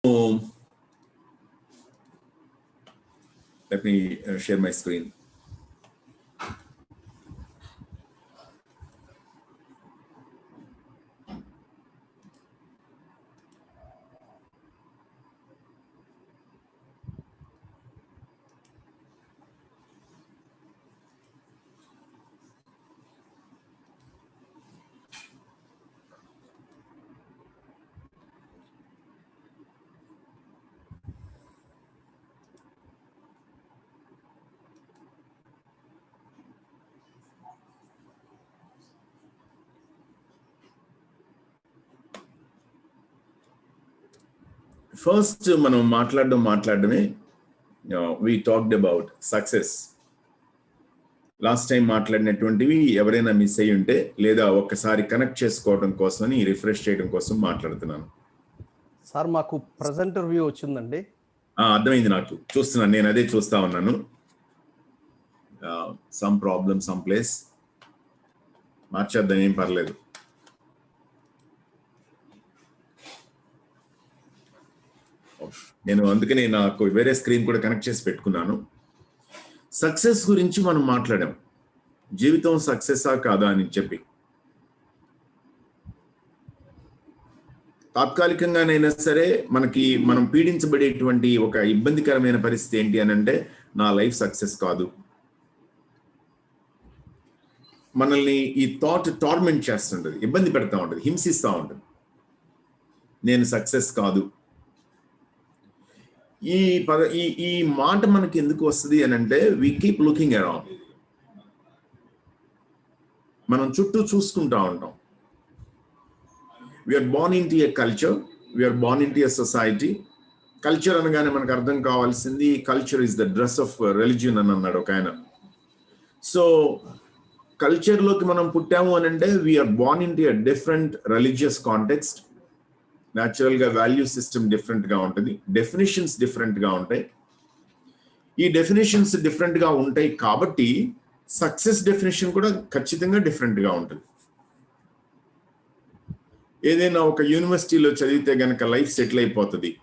Let me share my screen. First, మనం మాట్లాడమే we talked about success. Last time మాట్లాడినటువంటివి ఎవరైనా మిస్ అయ్యి ఉంటే లేదా ఒక్కసారి కనెక్ట్ చేసుకోవడం కోసమని రిఫ్రెష్ చేయడం కోసం మాట్లాడుతున్నాను. సార్ మాకు ప్రెజెంటర్ వ్యూ వచ్చిందండి. అర్థమైంది, నాకు చూస్తున్నాను, నేను అదే చూస్తా ఉన్నాను. సమ్ ప్రాబ్లమ్ సమ్ ప్లేస్, మార్చేద్దాం, ఏం పర్లేదు. నేను అందుకనే నాకు వేరే స్క్రీన్ కూడా కనెక్ట్ చేసి పెట్టుకున్నాను. సక్సెస్ గురించి మనం మాట్లాడాం, జీవితం సక్సెసా కాదా అని చెప్పి. తాత్కాలికంగానైనా సరే మనం పీడించబడేటువంటి ఒక ఇబ్బందికరమైన పరిస్థితి ఏంటి అని అంటే, నా లైఫ్ సక్సెస్ కాదు. మనల్ని ఈ థాట్ టార్మెంట్ చేస్తుంటది, ఇబ్బంది పెడతా ఉంటుంది, హింసిస్తూ ఉంటుంది. నేను సక్సెస్ కాదు. ఈ మాట మనకి ఎందుకు వస్తుంది అని అంటే, వి కీప్ లుకింగ్ అరౌండ్. మనం చుట్టూ చూసుకుంటా ఉంటాం. We are born into a culture, we are born into a society. Culture అనగానే మనకు అర్థం కావాల్సింది, culture is the dress of religion అని అన్నాడు ఒక ఆయన. సో కల్చర్లోకి మనం పుట్టాము అని అంటే, we are born into a different religious context. న్యాచురల్గా వాల్యూ సిస్టమ్ డిఫరెంట్గా ఉంటుంది, డెఫినేషన్స్ డిఫరెంట్గా ఉంటాయి. ఈ డెఫినేషన్స్ డిఫరెంట్గా ఉంటాయి కాబట్టి సక్సెస్ డెఫినేషన్ కూడా ఖచ్చితంగా డిఫరెంట్గా ఉంటుంది. ఏదైనా ఒక యూనివర్సిటీలో చదివితే గనక లైఫ్ సెటిల్ అయిపోతుంది,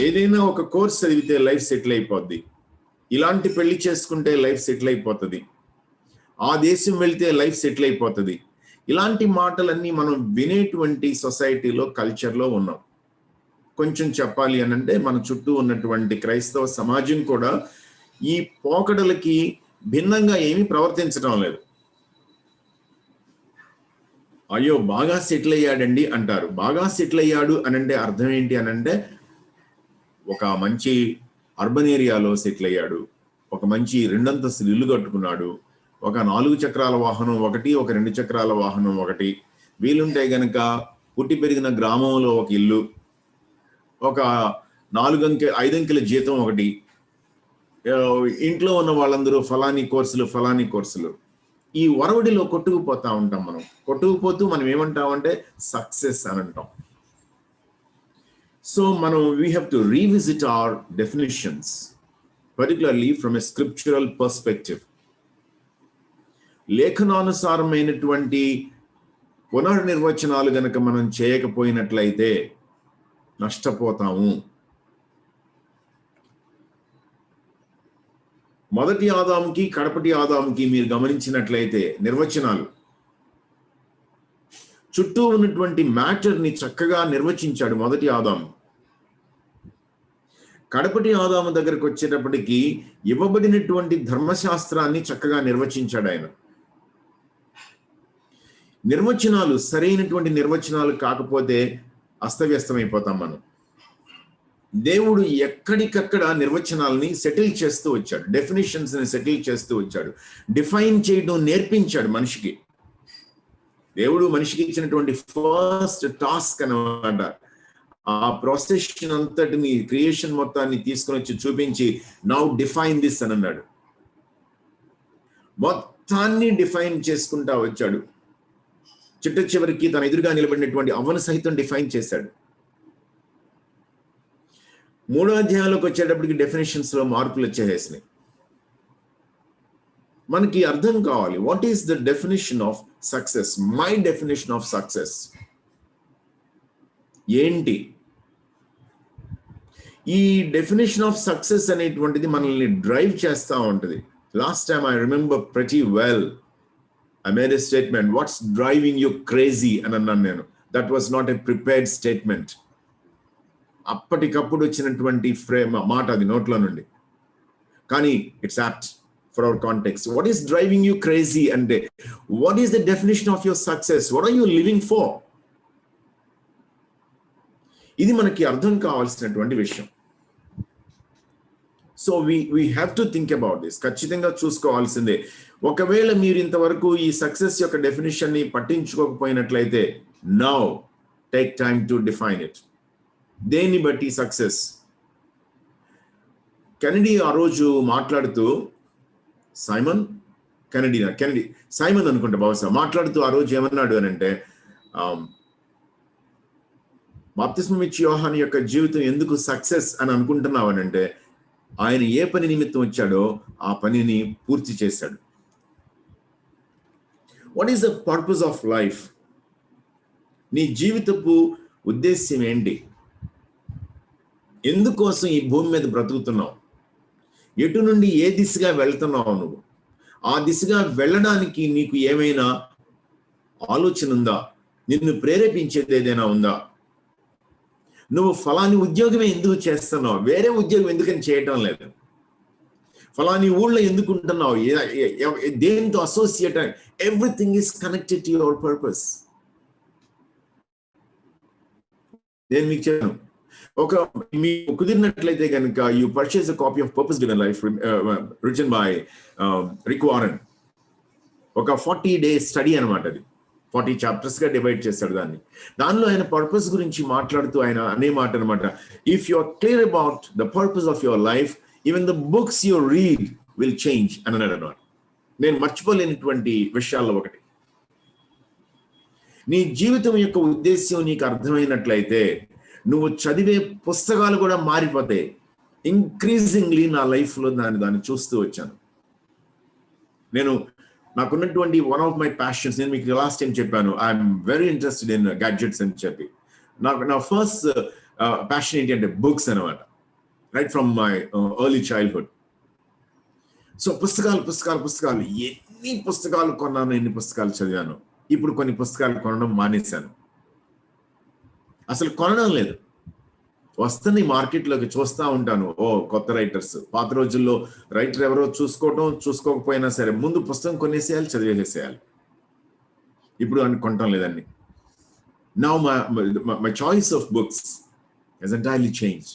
ఏదైనా ఒక కోర్స్ చదివితే లైఫ్ సెటిల్ అయిపోద్ది, ఇలాంటి పెళ్లి చేసుకుంటే లైఫ్ సెటిల్ అయిపోతుంది, ఆ దేశం వెళ్తే లైఫ్ సెటిల్ అయిపోతుంది. ఇలాంటి మాటలన్నీ మనం వినేటువంటి సొసైటీలో, కల్చర్లో ఉన్నాం. కొంచెం చెప్పాలి అని అంటే, మన చుట్టూ ఉన్నటువంటి క్రైస్తవ సమాజం కూడా ఈ పోకడలకి భిన్నంగా ఏమీ ప్రవర్తించడం లేదు. అయ్యో బాగా సెటిల్ అయ్యాడండి అంటారు. బాగా సెటిల్ అయ్యాడు అని అంటే అర్థం ఏంటి అని అంటే, ఒక మంచి అర్బన్ ఏరియాలో సెటిల్ అయ్యాడు, ఒక మంచి 2 అంతస్తులు ఇల్లు కట్టుకున్నాడు, ఒక 4 చక్రాల వాహనం ఒకటి, ఒక 2 చక్రాల వాహనం ఒకటి, వీలుంటే గనక పుట్టి పెరిగిన గ్రామంలో ఒక ఇల్లు, ఒక 5 అంకెల జీతం ఒకటి, ఇంట్లో ఉన్న వాళ్ళందరూ ఫలానీ కోర్సులు. ఈ వరవడిలో కొట్టుకుపోతా ఉంటాం. కొట్టుకుపోతూ మనం ఏమంటామంటే సక్సెస్ అని అంటాం. So we have to revisit our definitions, particularly from a scriptural perspective. లేఖనానుసారమైనటువంటి పునర్నిర్వచనాలు గనక మనం చేయకపోయినట్లయితే నష్టపోతాము. మొదటి ఆదాముకి కడపటి ఆదాముకి మీరు గమనించినట్లయితే నిర్వచనాలు, చుట్టూ ఉన్నటువంటి మ్యాటర్ని చక్కగా నిర్వచించాడు మొదటి ఆదాము. కడపటి ఆదాము దగ్గరకు వచ్చేటప్పటికి ఇవ్వబడినటువంటి ధర్మశాస్త్రాన్ని చక్కగా నిర్వచించాడు ఆయన. నిర్వచనాలు సరైనటువంటి నిర్వచనాలు కాకపోతే అస్తవ్యస్తమైపోతాం మనం. దేవుడు ఎక్కడికక్కడ నిర్వచనాలని సెటిల్ చేస్తూ వచ్చాడు, డెఫినేషన్స్ ని సెటిల్ చేస్తూ వచ్చాడు, డిఫైన్ చేయడం నేర్పించాడు మనిషికి. దేవుడు మనిషికి ఇచ్చినటువంటి ఫస్ట్ టాస్క్ అన్నమాట. ఆ ప్రాసెస్ అంతటిని, క్రియేషన్ మొత్తాన్ని తీసుకొని వచ్చి చూపించి, నౌ డిఫైన్ దిస్ అని అన్నాడు. మొత్తాన్ని డిఫైన్ చేసుకుంటా వచ్చాడు. చిట్ట చివరికి తన ఎదురుగా నిలబడినటువంటి అవ్వను సహితం డిఫైన్ చేశాడు. 3వ అధ్యాయంలోకి వచ్చేటప్పటికి డెఫినేషన్స్ లో మార్పులు వచ్చేసినాయి. మనకి అర్థం కావాలి, what is the definition of success, my definition of success ఏంటి? ఈ డెఫినేషన్ ఆఫ్ సక్సెస్ అనేటువంటిది మనల్ని డ్రైవ్ చేస్తూ ఉంటుంది. Last time I remember pretty well, I made a statement, what's driving you crazy అని అన్నాను నేను. That was not a prepared statement. అప్పటికప్పుడు వచ్చినటువంటి మాట అది నోట్లో నుండి, కానీ it's apt for our context. What is driving you crazy అంటే, what is the definition of your success? What are you living for? ఇది మనకి అర్థం కావాల్సినటువంటి విషయం. So we have to think about this. ఖచ్చితంగా చూసుకోవాల్సిందే. ఒకవేళ మీరు ఇంతవరకు ఈ సక్సెస్ యొక్క డెఫినేషన్ ని పట్టించుకోకపోయినట్లయితే, now take time to define it. దేన్ని బట్టి సక్సెస్? కెనడీ ఆ రోజు మాట్లాడుతూ, సైమన్ అనుకుంటా బహుశా, మాట్లాడుతూ ఆ రోజు ఏమన్నాడు అని అంటే, బాప్తిస్మం ఇచ్చి యోహాను యొక్క జీవితం ఎందుకు సక్సెస్ అని అనుకుంటున్నావు అని అంటే, ఆయన ఏ పని నిమిత్తం వచ్చాడో ఆ పనిని పూర్తి చేశాడు. What is the purpose of life? నీ జీవితపు ఉద్దేశ్యం ఏంటి? ఎందుకోసం ఈ భూమి మీద బ్రతుకుతున్నావు? ఎటు నుండి ఏ దిశగా వెళ్తున్నావు నువ్వు? ఆ దిశగా వెళ్ళడానికి నీకు ఏమైనా ఆలోచన ఉందా? నిన్ను ప్రేరేపించేది ఏదైనా ఉందా? నువ్వు ఫలాని ఉద్యోగమే ఎందుకు చేస్తున్నావు? వేరే ఉద్యోగం ఎందుకని చేయటం లేదు? ఫలాని ఊళ్ళో ఎందుకు ఉంటున్నావు? దేంతో associate? Everything is connected to your purpose. నేను మీకు చెప్పాను, మీకు కుదిరినట్లయితే కనుక you purchase a copy of purpose given life written by Rick Warren. ఒక 40-day స్టడీ అనమాట అది. 40 chapters గా డివైడ్ చేశాడు దాన్ని. దానిలో ఆయన పర్పస్ గురించి మాట్లాడుతూ ఆయన అనే మాట అనమాట, if you are clear about the purpose of your life, even the books you read will change అని అన్నాడు అనమాట. నేను మర్చిపోలేనటువంటి విషయాల్లో ఒకటి. నీ జీవితం యొక్క ఉద్దేశ్యం నీకు అర్థమైనట్లయితే నువ్వు చదివే పుస్తకాలు కూడా మారిపోతాయి. ఇంక్రీజింగ్లీ నా లైఫ్లో దాన్ని చూస్తూ వచ్చాను. నాకున్నటువంటి వన్ ఆఫ్ మై ప్యాషన్స్, నేను మీకు లాస్ట్ టైం చెప్పాను, I'm very interested in gadgets అని చెప్పి. నా ఫస్ట్ ప్యాషన్ ఏంటి అంటే బుక్స్ అనమాట, right from my early childhood. So పుస్తకాలు ఎన్ని పుస్తకాలు కొన్నాను, ఎన్ని పుస్తకాలు చదివాను. ఇప్పుడు కొన్ని పుస్తకాలు కొనడం మానేశాను. అసలు కొనడం లేదు. వస్తున్నాయి మార్కెట్లోకి, చూస్తూ ఉంటాను, కొత్త రైటర్స్. పాత రోజుల్లో రైటర్ ఎవరో చూసుకోకపోయినా సరే ముందు పుస్తకం కొనేసేయాలి, చదివేసేయాలి. ఇప్పుడు అని కొనటం లేదండి. Now my choice of books has entirely change.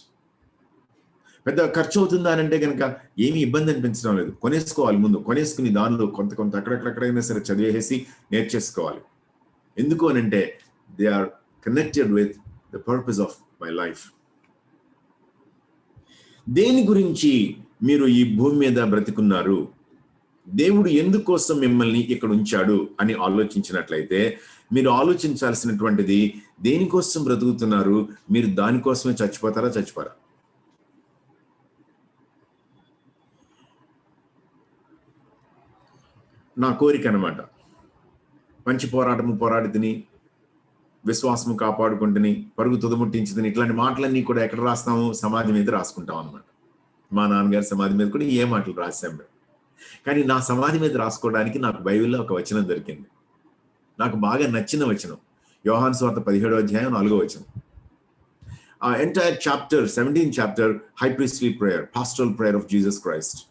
పెద్ద ఖర్చు అవుతుందా అని అంటే కనుక ఏమీ ఇబ్బంది అనిపించడం లేదు. కొనేసుకోవాలి, ముందు కొనేసుకుని దానిలో కొంత అక్కడెక్కడైనా సరే చదివేసి నేర్చేసుకోవాలి. ఎందుకు అని అంటే they are connected with the purpose of my life. దేని గురించి మీరు ఈ భూమి మీద బ్రతికున్నారు? దేవుడు ఎందుకోసం మిమ్మల్ని ఇక్కడ ఉంచాడు అని ఆలోచించినట్లయితే మీరు ఆలోచించాల్సినటువంటిది, దేనికోసం బ్రతుకుతున్నారు? మీరు దానికోసమే చచ్చిపోరా? నా కోరిక అనమాట, మంచి పోరాడి తిని, విశ్వాసము కాపాడుకుంటుని, పరుగు తుదముట్టించుదని, ఇట్లాంటి మాటలన్నీ కూడా ఎక్కడ రాస్తాము? సమాధి మీద రాసుకుంటాం అనమాట. మా నాన్నగారి సమాధి మీద కూడా ఏ మాటలు రాసాం మేము. కానీ నా సమాధి మీద రాసుకోవడానికి నాకు బైబిల్లో ఒక వచనం దొరికింది. నాకు బాగా నచ్చిన వచనం, యోహాను సువార్త 17వ అధ్యాయం 4వ వచనం. ఆ entire chapter, 17th chapter, high priestly prayer, pastoral prayer of Jesus Christ.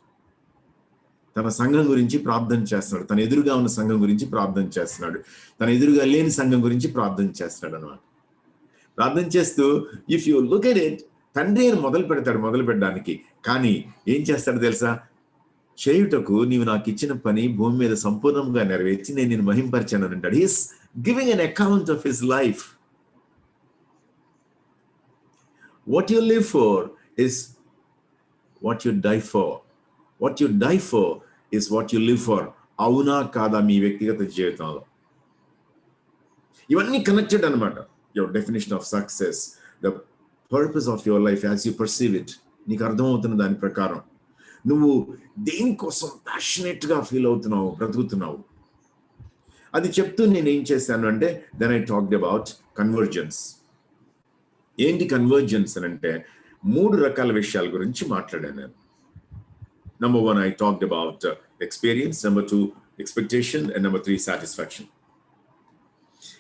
తన సంఘం గురించి ప్రార్థన చేస్తున్నాడు. తన ఎదురుగా ఉన్న సంఘం గురించి ప్రార్థన చేస్తున్నాడు. తన ఎదురుగా లేని సంఘం గురించి ప్రార్థన చేస్తున్నాడు అనమాట. ప్రార్థన చేస్తూ if you look at it, తండ్రి అని మొదలు పెట్టడానికి. కానీ ఏం చేస్తాడు తెలుసా? చేయుటకు నీవు నాకు ఇచ్చిన పని భూమి మీద సంపూర్ణంగా నెరవేర్చి నేను నిన్ను మహింపరిచాను అని అంటాడు. He's giving an account of his life. What you live for is what you die for. What you die for is what you live for. అవునా కాదా మీ వ్యక్తిగత జీవితంలో? ఇవన్నీ కనెక్టెడ్ అనమాట. Your definition of success, the purpose of your life as you perceive it. నీకు అర్థమవుతున్న దాని ప్రకారం నువ్వు దేనికోసం ప్యాషనేట్ గా ఫీల్ అవుతున్నావు, బ్రతుకుతున్నావు. అది చెప్తూ నేను ఏం చేశాను అంటే, then I talked about convergence. ఏంటి కన్వర్జెన్స్ అని అంటే, 3 రకాల విషయాల గురించి మాట్లాడాను నేను. Number 1, I talked about experience. Number 2, expectation. And number 3, satisfaction.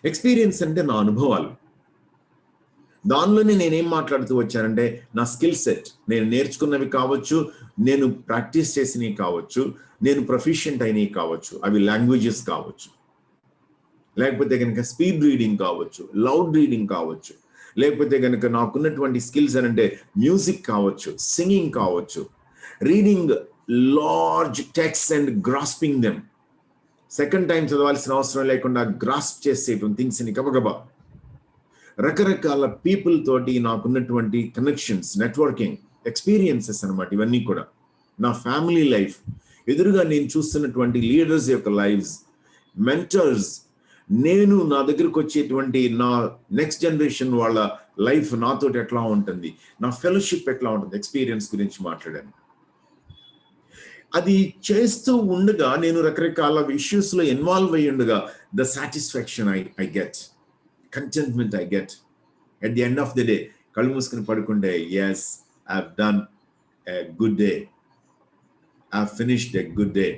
Experience అంటే నా అనుభవాలు. దానిలోనే నేనేం మాట్లాడుతూ వచ్చానంటే నా స్కిల్ సెట్, నేను నేర్చుకున్నవి కావచ్చు, నేను ప్రాక్టీస్ చేసినవి కావచ్చు, నేను ప్రొఫిషియంట్ అయినవి కావచ్చు, అవి లాంగ్వేజెస్ కావచ్చు, లేకపోతే కనుక స్పీడ్ రీడింగ్ కావచ్చు, లౌడ్ రీడింగ్ కావచ్చు, లేకపోతే కనుక నాకున్నటువంటి స్కిల్స్ అంటే మ్యూజిక్ కావచ్చు, సింగింగ్ కావచ్చు, reading large text and grasping them, second time చదవాల్సిన అవసరం లేకుండా గ్రాస్ప్ చేసేటువంటి థింగ్స్ని గబగబా, రకరకాల పీపుల్ తోటి నాకున్నటువంటి కనెక్షన్స్, నెట్వర్కింగ్, ఎక్స్పీరియన్సెస్ అనమాట. ఇవన్నీ కూడా నా ఫ్యామిలీ లైఫ్, ఎదురుగా నేను చూస్తున్నటువంటి లీడర్స్ యొక్క లైఫ్స్, మెంటర్స్, నేను నా దగ్గరకు వచ్చేటువంటి నా నెక్స్ట్ జనరేషన్ వాళ్ళ లైఫ్ నాతో ఎట్లా ఉంటుంది, నా ఫెలోషిప్ ఎట్లా ఉంటుంది, ఎక్స్పీరియన్స్ గురించి మాట్లాడాను. అది చేస్తూ ఉండగా నేను రకరకాల ఇష్యూస్లో ఇన్వాల్వ్ అయ్యి ఉండగా the satisfaction I get, contentment I get at the end of the day. కళ్ళు మూసుకుని పడుకుంటే yes I have done a good day, I have finished a good day,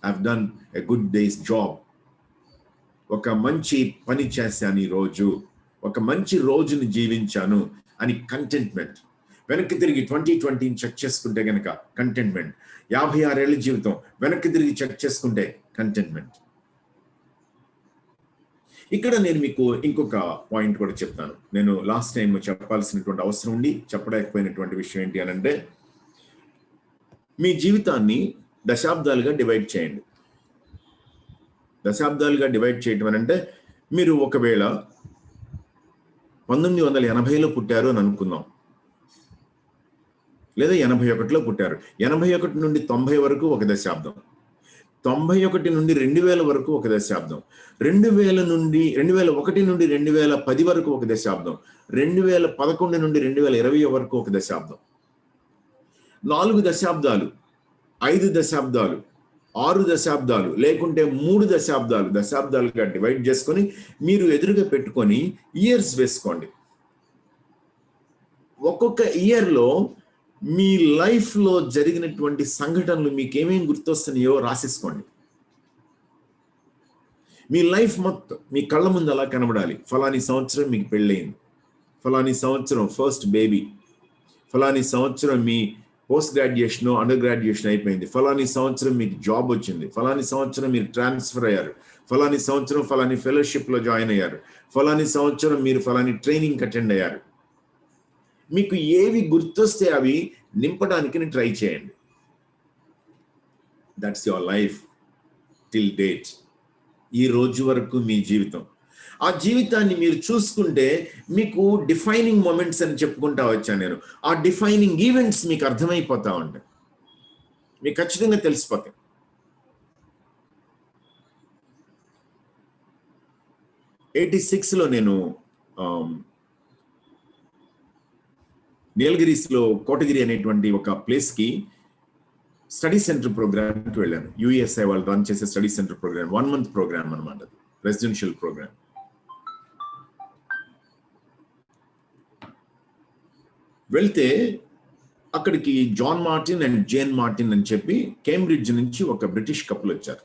I have done a good day's job. ఒక మంచి పని చేశాను ఈరోజు, ఒక మంచి రోజుని జీవించాను అని కంటెంట్మెంట్. వెనక్కి తిరిగి 2020 చెక్ చేసుకుంటే కనుక కంటెంట్మెంట్. 56 ఏళ్ళ జీవితం వెనక్కి తిరిగి చెక్ చేసుకుంటే కంటెంట్మెంట్. ఇక్కడ నేను మీకు ఇంకొక పాయింట్ కూడా చెప్తాను. నేను లాస్ట్ టైం చెప్పాల్సినటువంటి అవసరం ఉండి చెప్పలేకపోయినటువంటి విషయం ఏంటి అని అంటే, మీ జీవితాన్ని దశాబ్దాలుగా డివైడ్ చేయండి. దశాబ్దాలుగా డివైడ్ చేయటం అని అంటే, మీరు ఒకవేళ 1980లో పుట్టారు అని అనుకుందాం, లేదా 81లో పుట్టారు. 81 నుండి 90 వరకు ఒక దశాబ్దం, 91 నుండి 2000 వరకు ఒక దశాబ్దం, 2001 నుండి 2010 వరకు ఒక దశాబ్దం, 2011 నుండి 2020 వరకు ఒక దశాబ్దం. 4 దశాబ్దాలు, 5 దశాబ్దాలు, 6 దశాబ్దాలు, లేకుంటే 3 దశాబ్దాలుగా డివైడ్ చేసుకొని మీరు ఎదురుగా పెట్టుకొని ఇయర్స్ వేసుకోండి. ఒక్కొక్క ఇయర్లో మీ లైఫ్లో జరిగినటువంటి సంఘటనలు మీకు ఏమేమి గుర్తొస్తున్నాయో రాసేసుకోండి. మీ లైఫ్ మొత్తం మీ కళ్ళ ముందు అలా కనబడాలి. ఫలాని సంవత్సరం మీకు పెళ్ళయింది, ఫలాని సంవత్సరం ఫస్ట్ బేబీ, ఫలాని సంవత్సరం మీ పోస్ట్ గ్రాడ్యుయేషన్, అండర్ గ్రాడ్యుయేషన్ అయిపోయింది, ఫలాని సంవత్సరం మీకు జాబ్ వచ్చింది, ఫలాని సంవత్సరం మీరు ట్రాన్స్ఫర్ అయ్యారు, ఫలాని సంవత్సరం ఫలాని ఫెలోషిప్లో జాయిన్ అయ్యారు, ఫలాని సంవత్సరం మీరు ఫలాని ట్రైనింగ్ అటెండ్ అయ్యారు. మీకు ఏవి గుర్తొస్తే అవి నింపడానికి ట్రై చేయండి. That's your life till date. ఈ రోజు వరకు మీ జీవితం. ఆ జీవితాన్ని మీరు చూసుకుంటే మీకు డిఫైనింగ్ మూమెంట్స్ అని చెప్పుకుంటా వచ్చాను నేను. ఆ డిఫైనింగ్ ఈవెంట్స్ మీకు అర్థమైపోతా ఉంటాయి, మీకు ఖచ్చితంగా తెలిసిపోతాయి. '86లో నేను నీలగిరిస్లో కోటగిరి అనేటువంటి ఒక ప్లేస్కి స్టడీ సెంటర్ ప్రోగ్రామ్కి వెళ్ళాను. యుఎస్ఐ వాళ్ళు రన్ చేసే study centre programme, 1 month programme అనమాట, రెసిడెన్షియల్ ప్రోగ్రామ్. వెళ్తే అక్కడికి John Martin and Jane Martin అని చెప్పి కేంబ్రిడ్జ్ నుంచి ఒక బ్రిటిష్ కపుల్ వచ్చారు.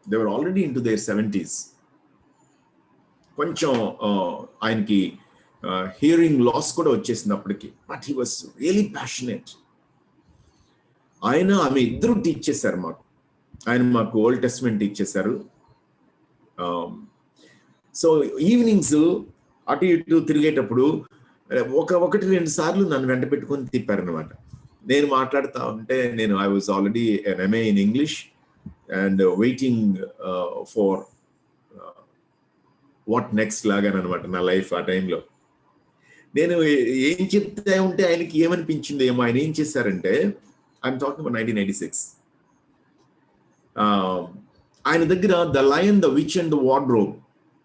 They were already into their 70s. కొంచెం ఆయనకి హియరింగ్ లాస్ కూడా వచ్చేసింది అప్పటికి, but he was really passionate. ఆమె ఇద్దరు టీచ్ చేశారు మాకు. ఆయన మాకు ఓల్డ్ టెస్ట్మెంట్ టీచ్ చేశారు. సో ఈవినింగ్స్ అటు ఇటు తిరిగేటప్పుడు 1-2 సార్లు నన్ను వెంట పెట్టుకొని తిప్పారనమాట. నేను మాట్లాడుతూ ఉంటే I was already in MA in English and waiting for what next లాగానమాట నా లైఫ్. ఆ టైంలో నేను ఏం చెప్తే ఉంటే ఆయనకి ఏమనిపించింది ఏమో. ఆయన ఏం చేశారంటే, ఐఎమ్ టాకింగ్ అబౌట్ 1986, ఆయన దగ్గర the lion, the which and the wardrobe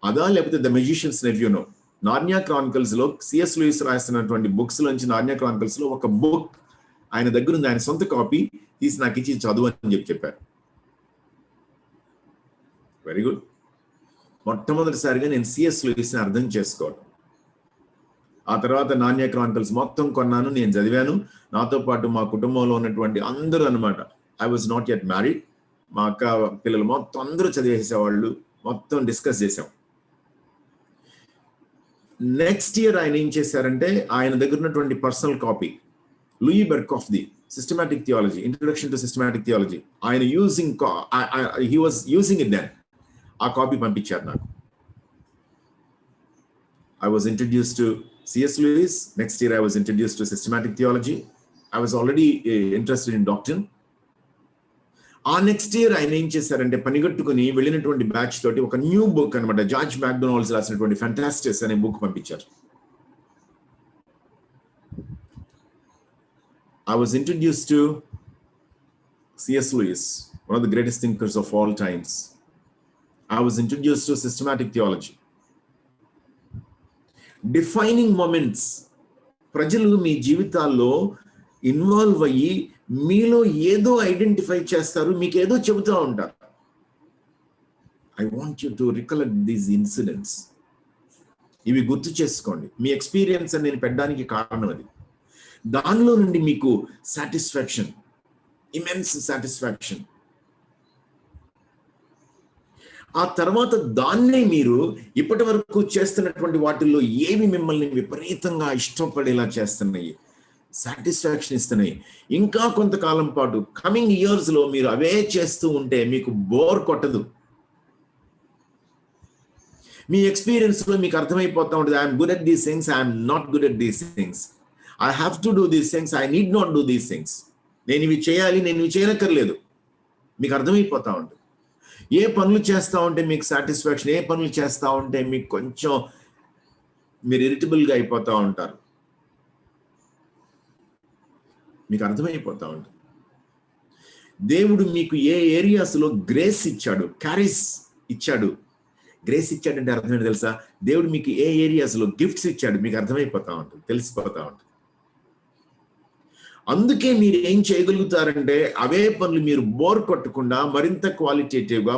అదా, లేకపోతే ద మెజిషియన్స్ నెవ్యూనో, నార్నియా క్రానికల్స్ లో సిఎస్ లూయిస్ రాస్తున్నటువంటి బుక్స్ లోంచి నార్నియా క్రానికల్స్ లో ఒక బుక్ ఆయన దగ్గర ఉంది. ఆయన సొంత కాపీ తీసి నాకు ఇచ్చి చదువు అని చెప్పారు. Very good. మొట్టమొదటిసారిగా నేను సిఎస్ లూయిస్ని అర్థం చేసుకోవడం. ఆ తర్వాత నాణ్య క్రానికల్స్ మొత్తం కొన్నాను, నేను చదివాను. నాతో పాటు మా కుటుంబంలో ఉన్నటువంటి అందరూ అనమాట. I was not yet married. మా అక్క పిల్లలు మొత్తం అందరూ చదివేసేవాళ్ళు. మొత్తం డిస్కస్ చేసాం. నెక్స్ట్ ఇయర్ ఆయన ఏం చేశారంటే, ఆయన దగ్గర ఉన్నటువంటి personal copy Louis Berkhof the systematic theology, introduction to systematic theology, ఆయన he was using it then. ఆ కాపీ పంపించారు నాకు. I was introduced to C.S. Lewis. Next year I was introduced to systematic theology. I was already interested in doctrine. ఆ next year ఆయన ఏం చేశారంటే, పనిగట్టుకుని వెళ్ళినటువంటి బ్యాచ్ తోటి ఒక న్యూ బుక్ అనమాట, జార్జ్ మ్యాక్డొనాల్డ్స్ రాసినటువంటి ఫెంటాస్టిక్స్ అనే బుక్ పంపించారు. I was introduced to C.S. Lewis, one of the greatest thinkers of all times. I was introduced to systematic theology. Defining moments, ప్రజలు మీ జీవితాల్లో ఇన్వాల్వ్ అయ్యి మీలో ఏదో ఐడెంటిఫై చేస్తారు, మీకు ఏదో చెబుతూ ఉంటారు. I want you to recollect these incidents. ఇవి గుర్తు చేసుకోండి. మీ ఎక్స్పీరియన్స్ అని నేను పెట్టడానికి కారణం అది. దానిలో నుండి మీకు సాటిస్ఫాక్షన్, ఇమెన్స్ సాటిస్ఫాక్షన్. ఆ తర్వాత దాన్నే మీరు ఇప్పటి వరకు చేస్తున్నటువంటి వాటిల్లో ఏవి మిమ్మల్ని విపరీతంగా ఇష్టపడేలా చేస్తున్నాయి, సాటిస్ఫాక్షన్ ఇస్తున్నాయి, ఇంకా కొంతకాలం పాటు కమింగ్ ఇయర్స్ లో మీరు అవే చేస్తూ ఉంటే మీకు బోర్ కొట్టదు. మీ ఎక్స్పీరియన్స్ లో మీకు అర్థమైపోతా ఉంటుంది, I'm good at these things, I'm not good at these things, I have to do these things, I need not do these things. నేను ఇవి చేయాలి, నేను ఇవి చేయనక్కర్లేదు. మీకు అర్థమైపోతా ఉంటుంది. ఏ పనులు చేస్తూ ఉంటే మీకు సాటిస్ఫాక్షన్, ఏ పనులు చేస్తూ ఉంటే మీకు కొంచెం మీరు ఇరిటబుల్గా అయిపోతూ ఉంటారు, మీకు అర్థమైపోతూ ఉంటుంది. దేవుడు మీకు ఏ ఏరియాస్లో గ్రేస్ ఇచ్చాడు, క్యారీస్ ఇచ్చాడు. గ్రేస్ ఇచ్చాడంటే అర్థమైంది తెలుసా? దేవుడు మీకు ఏ ఏరియాస్లో గిఫ్ట్స్ ఇచ్చాడు మీకు అర్థమైపోతా ఉంటుంది, తెలిసిపోతా ఉంటుంది. అందుకే మీరు ఏం చేయగలుగుతారంటే, అవే పనులు మీరు బోర్ కొట్టకుండా మరింత క్వాలిటేటివ్గా,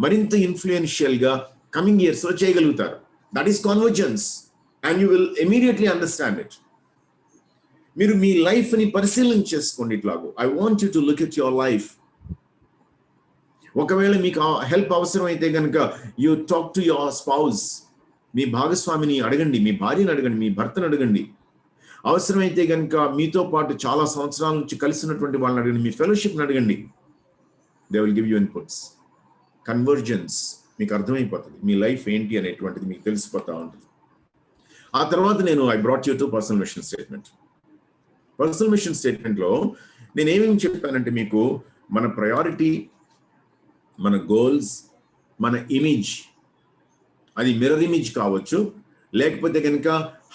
మరింత ఇన్ఫ్లుయెన్షియల్గా కమింగ్ ఇయర్స్ లో చేయగలుగుతారు. That is convergence and you will immediately understand it. మీరు మీ లైఫ్ ని పరిశీలన చేసుకోండి. ఇట్లాగో I want you to look at your life. ఒకవేళ మీకు హెల్ప్ అవసరం అయితే కనుక you talk to your spouse. మీ భాగస్వామిని అడగండి, మీ భార్యని అడగండి, మీ భర్తను అడగండి. అవసరమైతే కనుక మీతో పాటు చాలా సంవత్సరాల నుంచి కలిసి ఉన్నటువంటి వాళ్ళని అడగండి, మీ ఫెలోషిప్ని అడగండి. They will give you inputs. Convergence మీకు అర్థమైపోతుంది, మీ లైఫ్ ఏంటి అనేటువంటిది మీకు తెలిసిపోతా ఉంటుంది. ఆ తర్వాత నేను I brought you to personal mission statement. Personal mission స్టేట్మెంట్లో నేను ఏమేమి చెప్పానంటే, మీకు మన ప్రయారిటీ, మన గోల్స్, మన ఇమేజ్, అది మిర్రర్ ఇమేజ్ కావచ్చు, లేకపోతే కనుక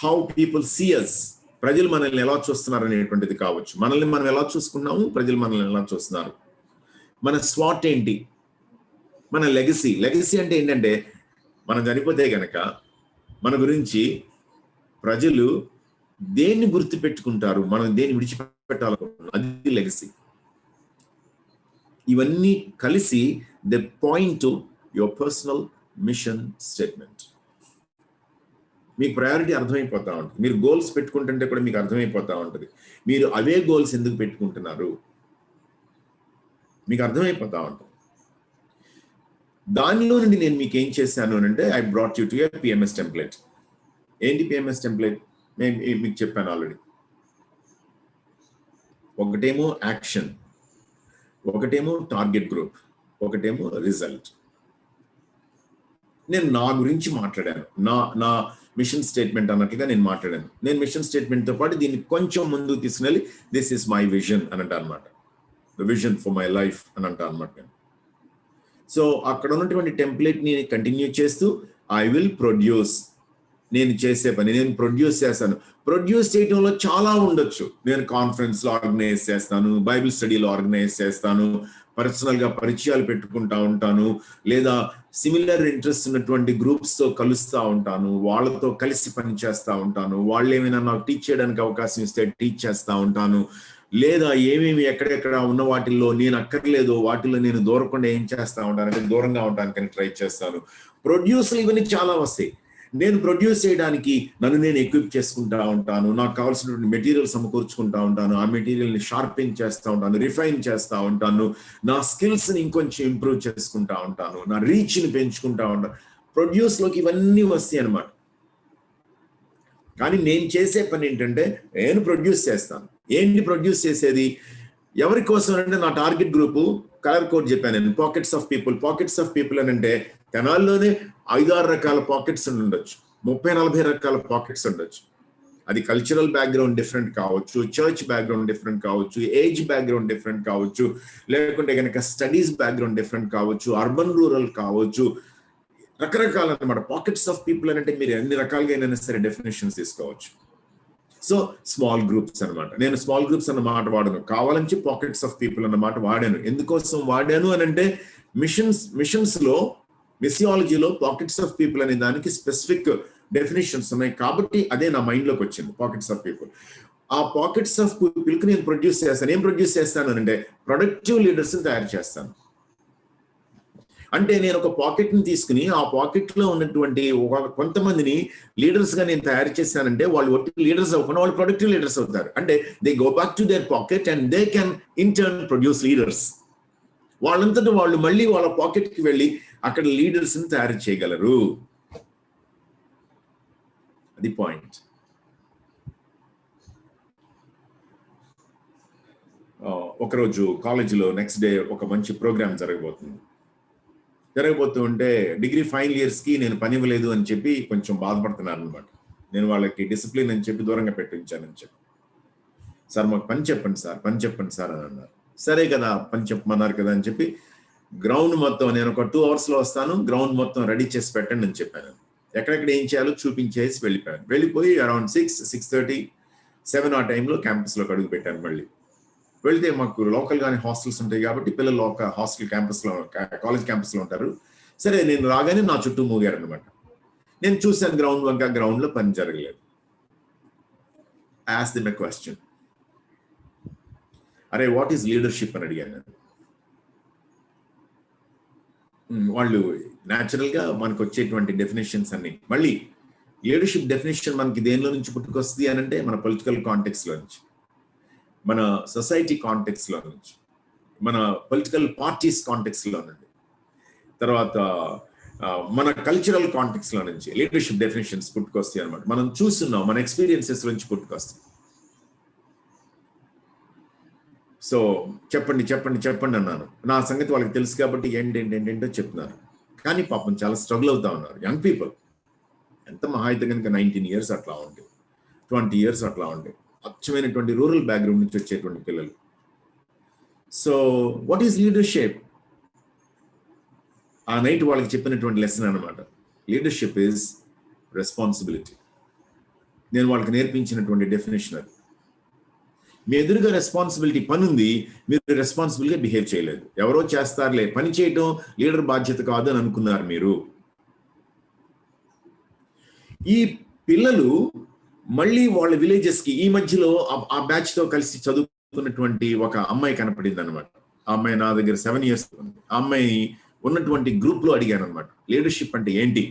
హౌ పీపుల్ సీ అస్, ప్రజలు మనల్ని ఎలా చూస్తున్నారు అనేటువంటిది కావచ్చు. మనల్ని మనం ఎలా చూసుకున్నాము, ప్రజలు మనల్ని ఎలా చూస్తున్నారు. మన స్వాట్ ఏంటి, మన లెగసీ. లెగసీ అంటే ఏంటంటే, మనం చనిపోతే కనుక మన గురించి ప్రజలు దేన్ని గుర్తు పెట్టుకుంటారు, మనం దేన్ని విడిచిపెట్టాలనుకుంటున్నాం, అది లెగసీ. ఇవన్నీ కలిసి the point to your personal mission statement. మీకు ప్రయారిటీ అర్థమైపోతా ఉంటుంది. మీరు గోల్స్ పెట్టుకుంటుంటే కూడా మీకు అర్థమైపోతా ఉంటుంది, మీరు అవే గోల్స్ ఎందుకు పెట్టుకుంటున్నారు మీకు అర్థమైపోతా ఉంటుంది. దానిలో నుండి నేను మీకు ఏం చేశాను అంటే, I brought you to A PMS template. ఏంటి పిఎంఎస్ టెంప్లెట్? నేను మీకు చెప్పాను ఆల్రెడీ. ఒకటేమో యాక్షన్, ఒకటేమో టార్గెట్ గ్రూప్, ఒకటేమో రిజల్ట్. నేను నా గురించి మాట్లాడాను, నా మిషన్ స్టేట్మెంట్ అన్నట్లుగా నేను మాట్లాడాను. నేను మిషన్ స్టేట్మెంట్తో పాటు దీన్ని కొంచెం ముందుకు తీసుకుని దిస్ ఇస్ మై విజన్ అని అంటా అనమాట. The vision for my life అని అంటా అనమాట నేను. సో అక్కడ ఉన్నటువంటి టెంప్లెట్ని కంటిన్యూ చేస్తూ ఐ విల్ ప్రొడ్యూస్. నేను చేసే పని నేను ప్రొడ్యూస్ చేస్తాను. ప్రొడ్యూస్ చేయడంలో చాలా ఉండొచ్చు. నేను కాన్ఫరెన్స్లో ఆర్గనైజ్ చేస్తాను, బైబిల్ స్టడీలో ఆర్గనైజ్ చేస్తాను, పర్సనల్గా పరిచయాలు పెట్టుకుంటా ఉంటాను, లేదా సిమిలర్ ఇంట్రెస్ట్ ఉన్నటువంటి గ్రూప్స్తో కలుస్తూ ఉంటాను, వాళ్ళతో కలిసి పని చేస్తూ ఉంటాను. వాళ్ళు ఏమైనా నాకు టీచ్ చేయడానికి అవకాశం ఇస్తే టీచ్ చేస్తూ ఉంటాను, లేదా ఏమేమి ఎక్కడెక్కడ ఉన్న వాటిల్లో నేను అక్కర్లేదు వాటిల్లో నేను దూరకుండా ఏం చేస్తూ ఉంటానంటే దూరంగా ఉండడానికి ట్రై చేస్తాను. ప్రొడ్యూసర్ ఇవన్నీ చాలా వస్తాయి. నేను ప్రొడ్యూస్ చేయడానికి నన్ను నేను ఎక్విప్ చేసుకుంటా ఉంటాను, నాకు కావాల్సినటువంటి మెటీరియల్ సమకూర్చుకుంటా ఉంటాను, ఆ మెటీరియల్ని షార్పింగ్ చేస్తూ ఉంటాను, రిఫైన్ చేస్తూ ఉంటాను, నా స్కిల్స్ని ఇంకొంచెం ఇంప్రూవ్ చేసుకుంటా ఉంటాను, నా రీచ్ని పెంచుకుంటా ఉంటాను. ప్రొడ్యూస్లోకి ఇవన్నీ వస్తాయి అన్నమాట. కానీ నేను చేసే పని ఏంటంటే నేను ప్రొడ్యూస్ చేస్తాను. ఏంటి ప్రొడ్యూస్ చేసేది? ఎవరి కోసం అంటే నా టార్గెట్ గ్రూపు కలర్ కోడ్ చెప్పాను నేను, pockets of people. Pockets of people అని అంటే తెనాల్లోనే 5-6 రకాల పాకెట్స్ ఉండొచ్చు, 30-40 రకాల పాకెట్స్ ఉండొచ్చు. అది కల్చరల్ బ్యాక్గ్రౌండ్ డిఫరెంట్ కావచ్చు, చర్చ్ బ్యాక్గ్రౌండ్ డిఫరెంట్ కావచ్చు, ఏజ్ బ్యాక్గ్రౌండ్ డిఫరెంట్ కావచ్చు, లేకుంటే కనుక స్టడీస్ బ్యాక్గ్రౌండ్ డిఫరెంట్ కావచ్చు, అర్బన్ రూరల్ కావచ్చు, రకరకాల అన్నమాట. పాకెట్స్ ఆఫ్ పీపుల్ అంటే మీరు ఎన్ని రకాలుగా అయినా సరే డెఫినేషన్స్ తీసుకోవచ్చు. సో స్మాల్ గ్రూప్స్ అన్నమాట. నేను స్మాల్ గ్రూప్స్ అన్న మాట వాడను, కావాలని పాకెట్స్ ఆఫ్ పీపుల్ అన్న మాట వాడాను. ఎందుకోసం వాడాను అని అంటే మిషన్స్ లో, మిసియాలజీలో పాకెట్స్ ఆఫ్ పీపుల్ అనే దానికి స్పెసిఫిక్ డెఫినేషన్స్ ఉన్నాయి కాబట్టి అదే నా మైండ్ లోకి వచ్చింది, పాకెట్స్ ఆఫ్ పీపుల్. ఆ పాకెట్స్ ఆఫ్ పీపుల్ కి నేను ప్రొడ్యూస్ చేస్తాను. ఏం ప్రొడ్యూస్ చేస్తాను అంటే ప్రొడక్టివ్ లీడర్స్ ని తయారు చేస్తాను. అంటే నేను ఒక పాకెట్ ని తీసుకుని ఆ పాకెట్ లో ఉన్నటువంటి కొంతమందిని లీడర్స్ గా నేను తయారు చేశానంటే వాళ్ళు ఒట్టి లీడర్స్ అవ్వకుండా వాళ్ళు ప్రొడక్టివ్ లీడర్స్ అవుతారు. అంటే they go back to their pocket and they can in turn produce leaders. వాళ్ళంతటా వాళ్ళు మళ్ళీ వాళ్ళ పాకెట్ కి వెళ్ళి అక్కడ లీడర్స్ ని తయారు చేయగలరు. అది పాయింట్. ఒకరోజు కాలేజీలో నెక్స్ట్ డే ఒక మంచి ప్రోగ్రామ్ జరగబోతూ ఉంటే డిగ్రీ ఫైనల్ ఇయర్స్ కి నేను పని ఇవ్వలేదు అని చెప్పి కొంచెం బాధపడుతున్నాను అనమాట. నేను వాళ్ళకి డిసిప్లిన్ అని చెప్పి దూరంగా పెట్టించానని చెప్పి, సార్ మాకు పని చెప్పండి సార్ అని అన్నారు. సరే కదా పని చెప్పమన్నారు కదా అని చెప్పి గ్రౌండ్ మొత్తం నేను ఒక 2 hours లో వస్తాను, గ్రౌండ్ మొత్తం రెడీ చేసి పెట్టండి అని చెప్పాను. ఎక్కడెక్కడ ఏం చేయాలో చూపించేసి వెళ్ళిపోయాను. వెళ్ళిపోయి అరౌండ్ 6-6:30, 7 ఆ టైంలో క్యాంపస్లోకి అడుగు పెట్టాను. మళ్ళీ వెళ్తే మాకు లోకల్ గానే హాస్టల్స్ ఉంటాయి కాబట్టి పిల్లలు ఒక హాస్టల్ క్యాంపస్లో, కాలేజ్ క్యాంపస్లో ఉంటారు. సరే నేను రాగానే నా చుట్టూ మూగారు అనమాట. నేను చూశాను గ్రౌండ్ లో పని జరగలేదు. ఆస్క్డ్ దెమ్ ఎ క్వశ్చన్, అరే వాట్ ఈస్ లీడర్షిప్ అని అడిగాను నేను. వాళ్ళు న్యాచురల్ గా మనకు వచ్చేటువంటి డెఫినేషన్స్ అన్ని, మళ్ళీ లీడర్షిప్ డెఫినేషన్ మనకి దేనిలో నుంచి పుట్టుకొస్తుంది అని అంటే మన పొలిటికల్ కాంటెక్స్ట్ లో నుంచి, మన సొసైటీ కాంటెక్స్ట్ లో నుంచి, మన పొలిటికల్ పార్టీస్ కాంటెక్స్ట్ లో నుండి, తర్వాత మన కల్చరల్ కాంటెక్స్ట్ లో నుంచి లీడర్షిప్ డెఫినేషన్స్ పుట్టుకొస్తాయి అనమాట. మనం చూస్తున్నాం, మన ఎక్స్పీరియన్సెస్ నుంచి పుట్టుకొస్తాయి. సో చెప్పండి అన్నాను. నా సంగతి వాళ్ళకి తెలుసు కాబట్టి ఏంటో చెప్తున్నారు. కానీ పాపం చాలా స్ట్రగుల్ అవుతా ఉన్నారు యంగ్ పీపుల్. ఎంత మహా అయితే కనుక 19 years అట్లా ఉండే, 20 years అట్లా ఉండే, అచ్చమైనటువంటి రూరల్ బ్యాక్గ్రౌండ్ నుంచి వచ్చేటువంటి పిల్లలు. So what is leadership? ఆ నైట్ వాళ్ళకి చెప్పినటువంటి లెసన్ అనమాట. Leadership is responsibility. నేను వాళ్ళకి నేర్పించినటువంటి డెఫినేషన్ అది. మీ ఎదురుగా రెస్పాన్సిబిలిటీ పని ఉంది, మీరు రెస్పాన్సిబుల్గా బిహేవ్ చేయలేదు. ఎవరో చేస్తారులే, పని చేయటం లీడర్ బాధ్యత కాదు అని అనుకున్నారు మీరు. ఈ పిల్లలు మళ్ళీ వాళ్ళ విలేజెస్ కి, ఈ మధ్యలో ఆ బ్యాచ్ తో కలిసి చదువుకున్నటువంటి ఒక అమ్మాయి కనపడింది అనమాట. ఆ అమ్మాయి నా దగ్గర 7 years ఉంది. ఆ అమ్మాయి ఉన్నటువంటి గ్రూప్ లో అడిగాను అనమాట, లీడర్షిప్ అంటే ఏంటి?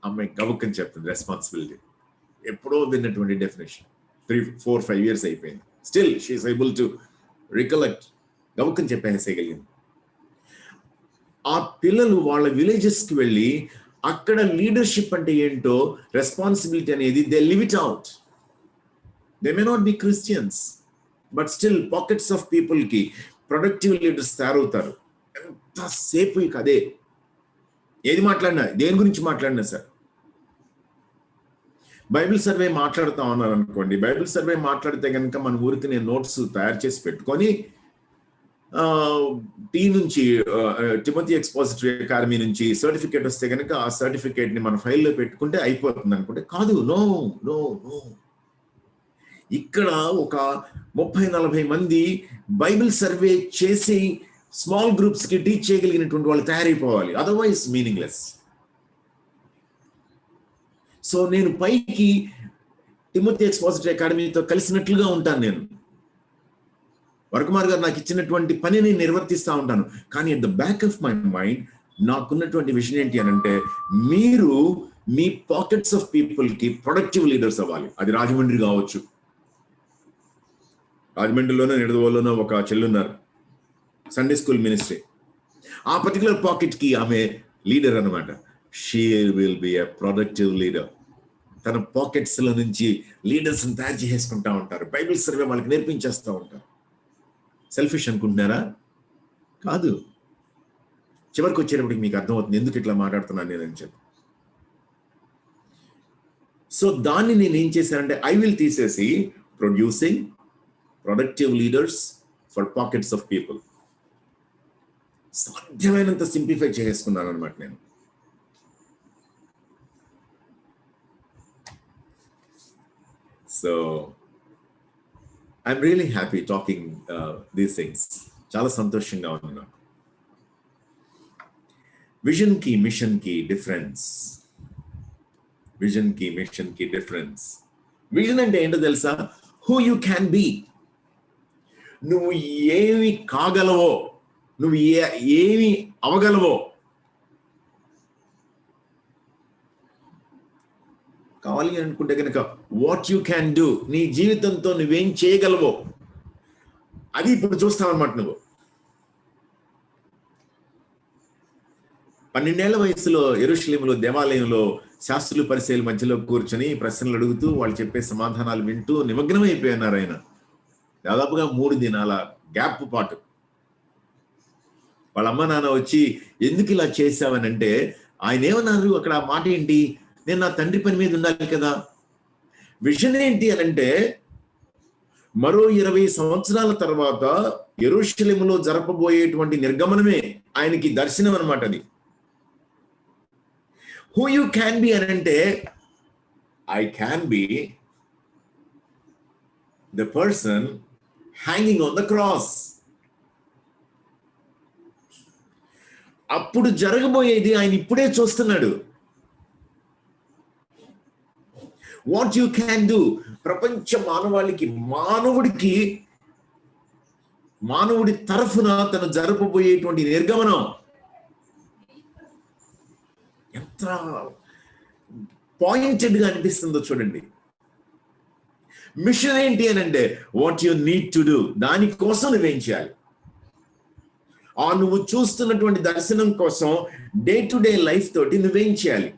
అమ్మాయి గబుక్కని చెప్తుంది, రెస్పాన్సిబిలిటీ. ఎప్పుడో విన్నటువంటి డెఫినేషన్, 3-4-5 years అయిపోయింది. Still she is able to recollect, గబుక్కని చెప్పేసేయగలిగింది. ఆ పిల్లలు వాళ్ళ విలేజెస్ కి వెళ్ళి అక్కడ లీడర్షిప్ అంటే ఏంటో, రెస్పాన్సిబిలిటీ అనేది they live it out. They may not be Christians, but still pockets of people కి ప్రొడక్టివ్ లీడర్స్ తయారవుతారు. ఎంతసేపు ఇక అదే, ఏది మాట్లాడినా, దేని గురించి మాట్లాడినా సార్. బైబిల్ సర్వే మాట్లాడుతా ఉన్నారు అనుకోండి, బైబిల్ సర్వే మాట్లాడితే కనుక మన ఊరికి నేను నోట్స్ తయారు చేసి పెట్టుకొని నుంచి టిమోథీ ఎక్స్పోజిటరీ అకాడమీ నుంచి సర్టిఫికేట్ వస్తే కనుక ఆ సర్టిఫికేట్ ని మన ఫైల్లో పెట్టుకుంటే అయిపోతుంది అనుకుంటే, కాదు. నో నో నో ఇక్కడ ఒక 30-40 మంది బైబిల్ సర్వే చేసి స్మాల్ గ్రూప్స్ కి టీచ్ చేయగలిగినటువంటి వాళ్ళు తయారైపోవాలి, అదర్వైజ్ మీనింగ్లెస్. సో నేను పైకి టిమోథీ ఎక్స్పోజిటరీ అకాడమీతో కలిసినట్లుగా ఉంటాను. నేను వరకుమార్ గారు నాకు ఇచ్చినటువంటి పనిని నిర్వర్తిస్తూ ఉంటాను. కానీ at the back of my mind నాకున్నటువంటి విషయం ఏంటి అని అంటే, మీరు మీ పాకెట్స్ ఆఫ్ పీపుల్ కి ప్రొడక్టివ్ లీడర్స్ అవ్వాలి. అది రాజమండ్రి కావచ్చు, రాజమండ్రిలోనే నిడదవోలోనో ఒక చెల్లున్నారు, సండే స్కూల్ మినిస్ట్రీ. ఆ పర్టికులర్ పాకెట్ కి ఆమె లీడర్ అనమాట. She will be a productive leader. తన పాకెట్స్ లో నుంచి లీడర్స్ తయారు చేసుకుంటా ఉంటారు. బైబిల్ సర్వే వాళ్ళకి నేర్పించేస్తూ ఉంటారు. సెల్ఫిష్ అనుకుంటున్నారా? కాదు. చివరికి వచ్చేటప్పటికి మీకు అర్థమవుతుంది ఎందుకు ఇట్లా మాట్లాడుతున్నాను నేనని చెప్పి. సో దాన్ని నేను ఏం చేశానంటే ఐ విల్ తీసేసి producing productive leaders for pockets of people, సాధ్యమైనంత సింప్లిఫై చేసుకున్నాను అనమాట నేను. So I'm really happy talking these things. చాలా సంతోషంగా ఉంది నాకు. విజన్ కి మిషన్ కి డిఫరెన్స్. విజన్ కి మిషన్ కి డిఫరెన్స్. విజన్ అంటే ఏంటో తెలుసా? Who you can be. నువ్వు ఏమి కాగలవో, నువ్వు ఏమి అవగలవో. కావాలి అనుకుంటే కనుక వాట్ యూ క్యాన్ డూ, నీ జీవితంతో నువ్వేం చేయగలవో అది ఇప్పుడు చూస్తావన్నమాట. నువ్వు 12 ఏళ్ల వయసులో యెరూషలేములో దేవాలయంలో శాస్త్రులు పరిచయాల మధ్యలో కూర్చొని ప్రశ్నలు అడుగుతూ వాళ్ళు చెప్పే సమాధానాలు వింటూ నిమగ్నమైపోయినారు ఆయన. దాదాపుగా 3 దినాల గ్యాప్ పాటు. వాళ్ళ అమ్మ నాన్న వచ్చి ఎందుకు ఇలా చేశావని అంటే ఆయన ఏమన్నారు అక్కడ ఆ మాట ఏంటి? నేను నా తండ్రి పని మీద ఉండాలి కదా. విజన్ ఏంటి అని అంటే మరో 20 సంవత్సరాల తర్వాత యెరూషలేములో జరపబోయేటువంటి నిర్గమనమే ఆయనకి దర్శనం అనమాట. అది హూ యూ క్యాన్ బి అని అంటే I can be the person hanging on the cross. అప్పుడు జరగబోయేది ఆయన ఇప్పుడే చూస్తున్నాడు. What you can do. ప్రపంచ మానవుడి తరఫున తను జరపబోయేటువంటి నిర్గమనం ఎంత పాయింటెడ్ గా అనిపిస్తుందో చూడండి. మిషన్ ఏంటి అని అంటే what you need to do. దానికోసం నువ్వేం చేయాలి? నువ్వు చూస్తున్నటువంటి దర్శనం కోసం డే టు డే లైఫ్ తోటి నువ్వేం చేయాలి?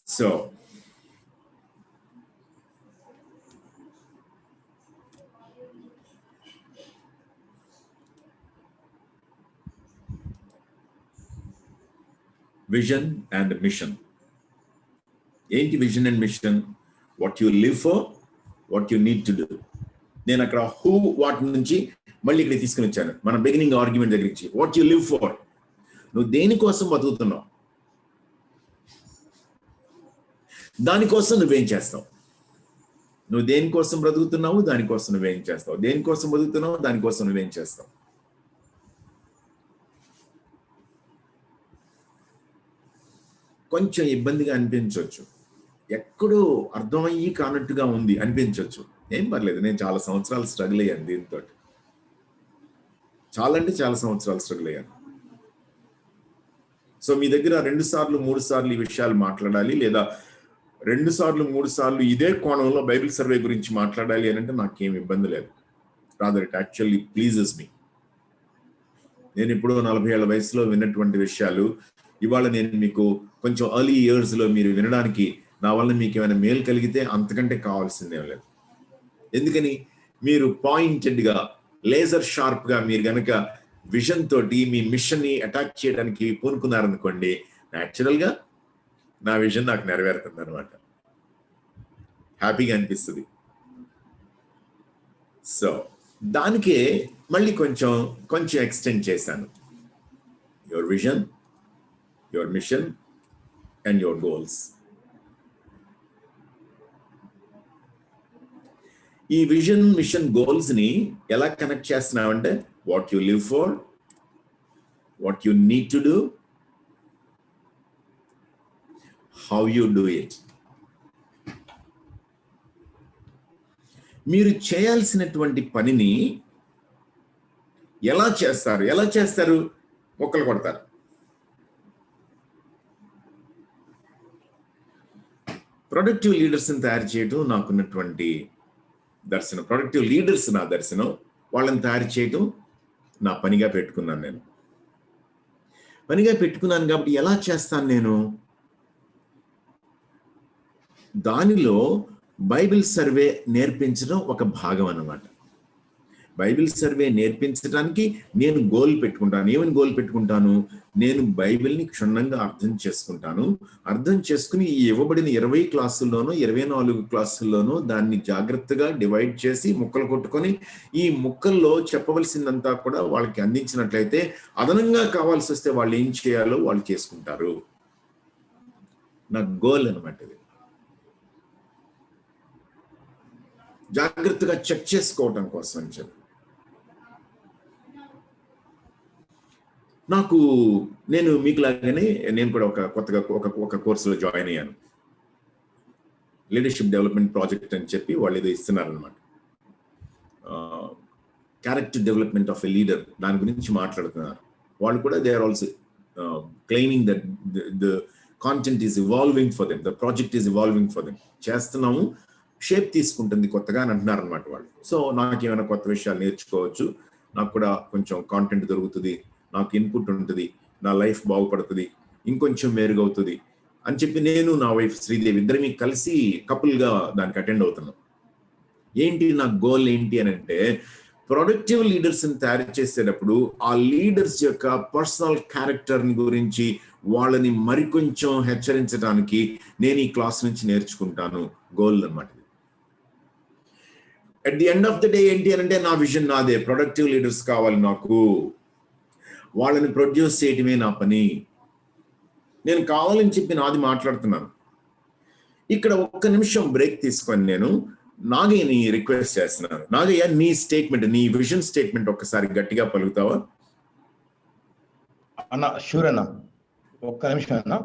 సో విజన్ అండ్ మిషన్ ఏంటి? Vision and mission what you live for, what you need to do. నేను అక్కడ హూ వాట్ నుంచి మళ్ళీ ఇక్కడ తీసుకుని వచ్చాను. మన బిగినింగ్ ఆర్గ్యుమెంట్ దగ్గర నుంచి వాట్ యు లివ్ ఫర్. నువ్వు దేనికోసం బతుకుతున్నావు, దానికోసం నువ్వేం చేస్తావు. నువ్వు దేనికోసం బ్రతుకుతున్నావు, దానికోసం నువ్వేం చేస్తావు. దేనికోసం బతుకుతున్నావు, దానికోసం నువ్వేం చేస్తావు. కొంచెం ఇబ్బందిగా అనిపించవచ్చు, ఎక్కడో అర్థమయ్యి కానట్టుగా ఉంది అనిపించవచ్చు. ఏం పర్లేదు, నేను చాలా సంవత్సరాలు స్ట్రగుల్ అయ్యాను దీంతో. చాలా అంటే చాలా సంవత్సరాలు స్ట్రగుల్ అయ్యాను. సో మీ దగ్గర 2 సార్లు 3 సార్లు ఈ విషయాలు మాట్లాడాలి, లేదా 2 సార్లు 3 సార్లు ఇదే కోణంలో బైబిల్ సర్వే గురించి మాట్లాడాలి అని అంటే నాకేం ఇబ్బంది లేదు. రాదర్ ఇట్ యాక్చువల్లీ ప్లీజెస్ మీ. నేను ఇప్పుడు 40 ఏళ్ల వయసులో విన్నటువంటి విషయాలు ఇవాళ నేను మీకు కొంచెం ఎర్లీ ఇయర్స్ లో మీరు వినడానికి నా వల్ల మీకు ఏమైనా మేలు కలిగితే అంతకంటే కావాల్సిందేం లేదు. ఎందుకని మీరు పాయింటెడ్ గా లేజర్ షార్ప్ గా మీరు గనక విజన్ తోటి మీ మిషన్ ని అటాక్ చేయడానికి పూనుకున్నారనుకోండి, న్యాచురల్ గా నా విజన్ నాకు నెరవేరుతుంది అనమాట. హ్యాపీగా అనిపిస్తుంది. సో దానికే మళ్ళీ కొంచెం ఎక్స్టెండ్ చేశాను. Your vision, your mission and your goals. ఈ విజన్, మిషన్, గోల్స్ ని ఎలా కనెక్ట్ చేస్తున్నావంటే what you live for, what you need to do, how you do it. మీరు చేయాల్సినటువంటి పనిని ఎలా చేస్తారు? మొక్కలు కొడతారు. ప్రొడక్టివ్ లీడర్స్ని తయారు చేయడం నాకున్నటువంటి దర్శనం. ప్రొడక్టివ్ లీడర్స్ నా దర్శనం. వాళ్ళని తయారు చేయడం నా పనిగా పెట్టుకున్నాను నేను. కాబట్టి ఎలా చేస్తాను నేను? దానిలో బైబిల్ సర్వే నేర్పించడం ఒక భాగం అన్నమాట. బైబిల్ సర్వే నేర్పించడానికి నేను గోల్ పెట్టుకుంటాను. ఏమని గోల్ పెట్టుకుంటాను? నేను బైబిల్ని క్షుణ్ణంగా అర్థం చేసుకుంటాను. అర్థం చేసుకుని ఈ ఇవ్వబడిన 20 క్లాసుల్లోనూ 24 క్లాసుల్లోనూ దాన్ని జాగ్రత్తగా డివైడ్ చేసి ముక్కలు కొట్టుకొని ఈ ముక్కల్లో చెప్పవలసిందంతా కూడా వాళ్ళకి అందించినట్లయితే అదనంగా కావాల్సి వస్తే వాళ్ళు ఏం చేయాలో వాళ్ళు చేసుకుంటారు. నా గోల్ అన్నమాట ఇది. జాగ్రత్తగా చెక్ చేసుకోవటం కోసం అని చెప్పి నేను మీకులాగానే నేను కూడా కొత్తగా ఒక కోర్సులో జాయిన్ అయ్యాను. లీడర్షిప్ డెవలప్మెంట్ ప్రాజెక్ట్ అని చెప్పి వాళ్ళు ఏదో ఇస్తున్నారనమాట. Character development of a leader, దాని గురించి మాట్లాడుతున్నారు. వాళ్ళు కూడా they are also claiming that the content is evolving for them, the project is evolving for them. చేస్తున్నాము, షేప్ తీసుకుంటుంది కొత్తగా అని అంటున్నారు అనమాట వాళ్ళు. సో నాకేమైనా కొత్త విషయాలు నేర్చుకోవచ్చు, నాకు కూడా కొంచెం కాంటెంట్ దొరుకుతుంది, నాకు ఇన్పుట్ ఉంటుంది, నా లైఫ్ బాగుపడుతుంది, ఇంకొంచెం మెరుగవుతుంది అని చెప్పి నేను నా వైఫ్ శ్రీదేవి ఇద్దరిని కలిసి కపుల్గా దానికి అటెండ్ అవుతున్నాం. ఏంటి నా గోల్ ఏంటి అని అంటే, ప్రొడక్టివ్ లీడర్స్ని తయారు చేసేటప్పుడు ఆ లీడర్స్ యొక్క పర్సనల్ క్యారెక్టర్ని గురించి వాళ్ళని మరికొంచెం హెచ్చరించడానికి నేను ఈ క్లాస్ నుంచి నేర్చుకుంటాను. గోల్ అన్నమాట. At the end of the day ఏంటి అని అంటే, నా విజన్ నాదే. ప్రొడక్టివ్ లీడర్స్ కావాలి నాకు, వాళ్ళని ప్రొడ్యూస్ చేయటమే నా పని. నేను కావాలని చెప్పి నాది మాట్లాడుతున్నాను. ఇక్కడ ఒక్క నిమిషం బ్రేక్ తీసుకొని నేను నాగయ్యని రిక్వెస్ట్ చేస్తున్నాను. నాగయ్య, నీ స్టేట్మెంట్, నీ విజన్ స్టేట్మెంట్ ఒక్కసారి గట్టిగా పలుకుతావా అన్న? షూర్ అన్న, ఒక్క నిమిషం అన్న.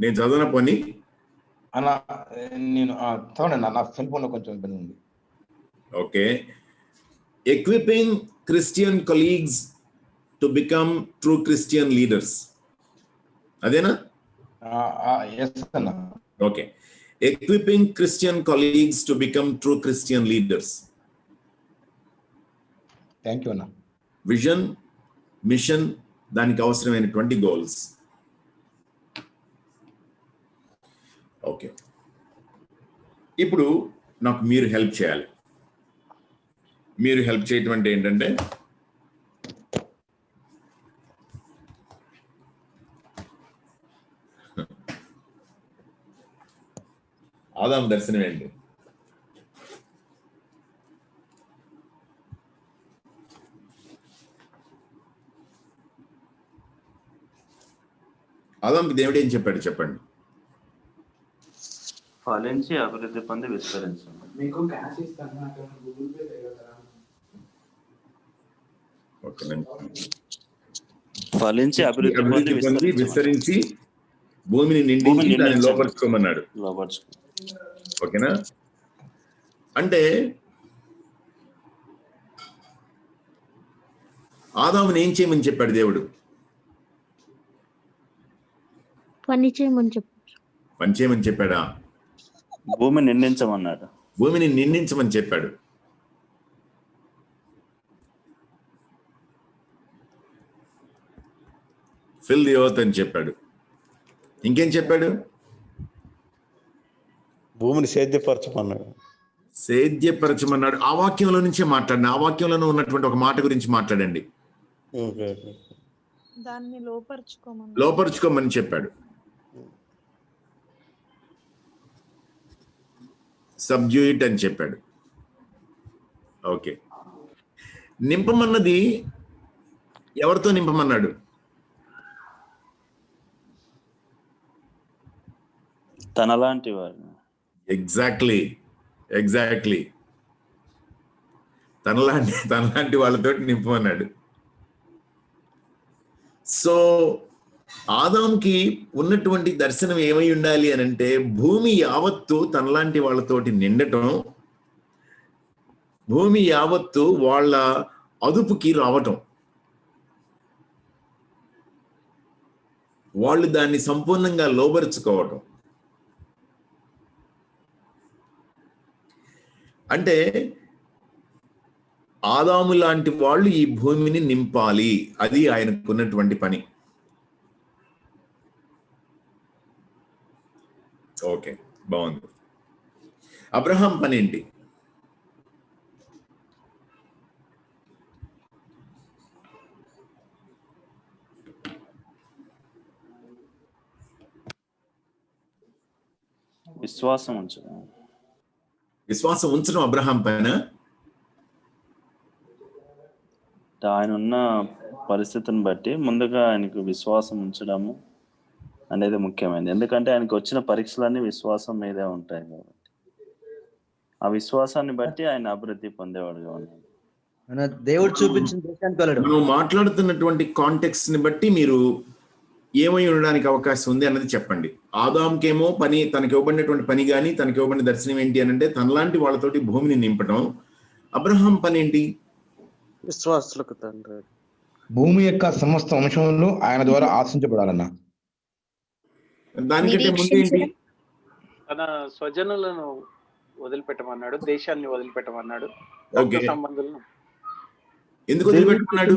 నేను చదవన పని అన్న, నేను చదవండి అన్న, నా సెల్ ఫోన్లో కొంచెం ఇబ్బంది ఉంది. Okay. Equipping Christian colleagues to become true Christian leaders, అదేనా? ఎస్ అన్న. Okay. Equipping Christian colleagues to become true Christian leaders. Thank you అన్న. విజన్, మిషన్, దానికి అవసరమైనటువంటి గోల్స్. ఓకే, ఇప్పుడు నాకు మీరు హెల్ప్ చేయాలి. మీరు హెల్ప్ చేయటం అంటే ఏంటంటే, ఆదాం దర్శనం ఏంటి? ఆదాంకి దేవుడు ఏం చెప్పాడు చెప్పండి? ఫలించి అభివృద్ధి పొంది విస్తరించండి. మీకు క్యాష్ ఇస్తాను, నాకు గూగుల్ పే చేయగలరా? ఫలించి అభివృద్ధి పొంది విస్తరించి భూమిని నిండించి దాన్ని లోపరుచుకోమన్నాడు. ఓకేనా? అంటే ఆదాముని ఏం చేయమని చెప్పాడు దేవుడు? పని చేయమని చెప్పాడా? భూమిని నిందించమన్నాడు. భూమిని నిందించమని చెప్పాడు. ఫిల్ ది ఎర్త్ అని చెప్పాడు. ఇంకేం చెప్పాడు? భూమిని సేద్యపరచమన్నాడు. ఆ వాక్యంలో నుంచే మాట్లాడండి. ఆ వాక్యంలో ఉన్నటువంటి ఒక మాట గురించి మాట్లాడండి. దాన్ని లోపరుచుకోమని చెప్పాడు. సబ్డ్యూ ఇట్ అని చెప్పాడు. ఓకే, నింపమన్నది ఎవరితో నింపమన్నాడు? తనలాంటి వారు. ఎగ్జాక్ట్లీ తనలాంటి వాళ్ళతో నింపమన్నాడు. సో ఆదాంకి ఉన్నటువంటి దర్శనం ఏమై ఉండాలి అని అంటే, భూమి యావత్తు తనలాంటి వాళ్ళతోటి నిండటం, భూమి యావత్తు వాళ్ళ అదుపుకి రావటం, వాళ్ళు దాన్ని సంపూర్ణంగా లోబరుచుకోవటం. అంటే ఆదాము లాంటి వాళ్ళు ఈ భూమిని నింపాలి, అది ఆయనకున్నటువంటి పని. ఓకే, బాగుంది. అబ్రహాం పని ఏంటి? విశ్వాసం ఉంచడం. విశ్వాసం ఉంచడం అబ్రహాం పైన. ఆయన ఉన్న పరిస్థితిని బట్టి ముందుగా ఆయనకు విశ్వాసం ఉంచడము అనేది ముఖ్యమైనది. ఎందుకంటే ఆయనకు వచ్చిన పరీక్షలన్నీ విశ్వాసం మీదే ఉంటాయి కాబట్టి ఆ విశ్వాసాన్ని బట్టి ఆయన అభివృద్ధి పొందేవాడుగా ఉన్నాడు. దేవుడు చూపించిన దేశానికి వెళ్ళడం. మనం మాట్లాడుతున్నటువంటి కాంటెక్స్ట్ ని బట్టి మీరు ఏమై ఉండడానికి అవకాశం ఉంది అన్నది చెప్పండి. ఆదాంకేమో పని, తనకి ఇవ్వబడినటువంటి పని కానీ తనకి ఇవ్వబడిన దర్శనం ఏంటి అని అంటే తనలాంటి వాళ్ళతోటి భూమిని నింపడం. అబ్రహాం పని ఏంటి? విశ్వాసులకు తండ్రి. భూమి యొక్క సమస్త అంశంలో ఆయన ద్వారా ఆశించబడాలన్న. దానికంటే ముందు ఏంటి? తన స్వజనులను వదిలిపెట్టమన్నాడు, దేశాన్ని వదిలిపెట్టమన్నాడు, ఓకే, సంబంధులను ఎందుకు వదిలిపెట్టమన్నాడు?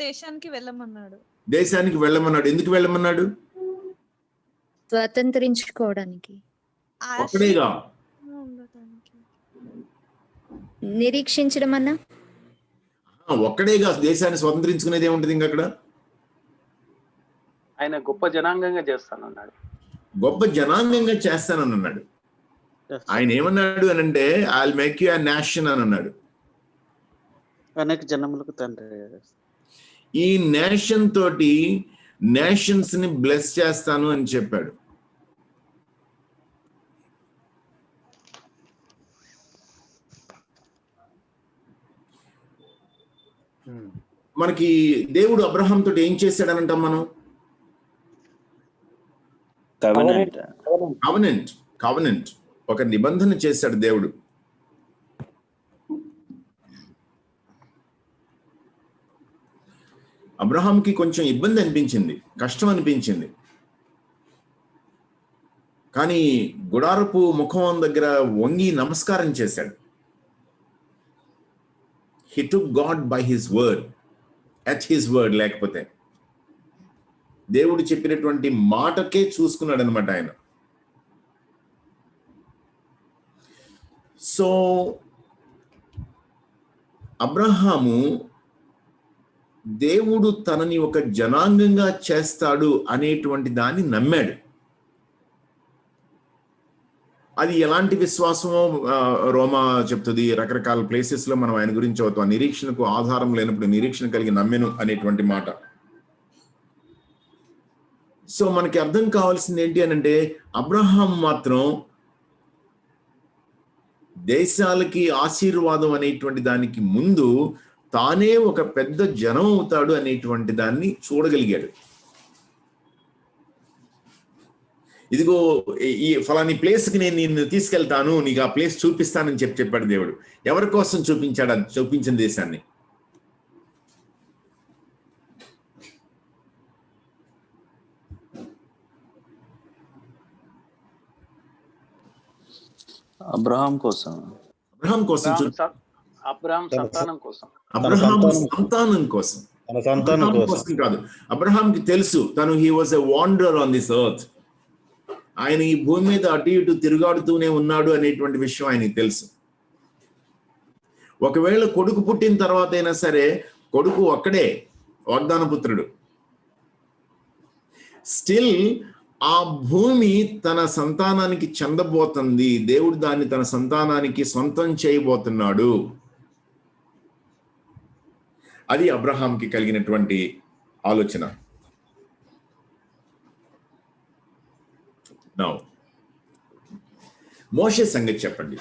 దేశానికి వెళ్ళమన్నాడు. దేశానికి వెళ్ళమన్నాడు. ఎందుకు వెళ్ళమన్నాడు? స్వతంత్రించుకోవడానికి. ఒక్కడేగా నిరీక్షించడం అన్నా ఒక్కడేగా దేశాన్ని స్వతంత్రించుకునేది ఏముంటది ఇంకా అక్కడ? ఆయన గొప్ప జనాంగంగా చేస్తానన్నాడు. గొప్ప జనాంగంగా చేస్తానన్నాడు. ఆయన ఏమన్నాడు అని అంటే I'll make you a nation అని అన్నాడు. అనేక జనములకు తండ్రి. ఈ నేషన్ తోటి నేషన్స్ ని బ్లెస్ చేస్తాను అని చెప్పాడు. మనకి దేవుడు అబ్రహాం తోటి ఏం చేశాడనంటాం మనం? కవెనెంట్, ఒక నిబంధన చేశాడు దేవుడు. అబ్రహాంకి కొంచెం ఇబ్బంది అనిపించింది, కష్టం అనిపించింది. కానీ గుడారపు ముఖం దగ్గర వంగి నమస్కారం చేశాడు. He took God by his word, at his word. లేకపోతే దేవుడు చెప్పినటువంటి మాటకే చూసుకున్నాడు అనమాట ఆయన. సో అబ్రహాము దేవుడు తనని ఒక జనాంగంగా చేస్తాడు అనేటువంటి దాన్ని నమ్మాడు. అది ఎలాంటి విశ్వాసమో రోమా చెప్తుంది. రకరకాల ప్లేసెస్ లో మనం ఆయన గురించి చదువుతాం. నిరీక్షణకు ఆధారం లేనప్పుడు నిరీక్షణ కలిగి నమ్మెను అనేటువంటి మాట. సో మనకి అర్థం కావాల్సింది ఏంటి అని అంటే, అబ్రహాం మాత్రం దేశాలకి ఆశీర్వాదం అనేటువంటి దానికి ముందు తానే ఒక పెద్ద జనం అవుతాడు అనేటువంటి దాన్ని చూడగలిగాడు. ఇదిగో ఈ ఫలాని ప్లేస్కి నేను నిన్ను తీసుకెళ్తాను, నీకు ఆ ప్లేస్ చూపిస్తానని చెప్పాడు దేవుడు. ఎవరి కోసం చూపించాడు? అది చూపించిన దేశాన్ని. అబ్రహాం కోసం కాదు. అబ్రహాంకి తెలుసు తను he was a wanderer on this earth. ఆయన ఈ భూమి మీద అటు ఇటు తిరుగాడుతూనే ఉన్నాడు అనేటువంటి విషయం ఆయనకి తెలుసు. ఒకవేళ కొడుకు పుట్టిన తర్వాత అయినా సరే, కొడుకు ఒక్కడే వాగ్దాన పుత్రుడు, స్టిల్ ఆ భూమి తన సంతానానికి చెందబోతుంది. దేవుడు దాన్ని తన సంతానానికి సొంతం చేయబోతున్నాడు. అది అబ్రహాంకి కలిగినటువంటి ఆలోచన. నౌ మోషే సంగతి చెప్పండి.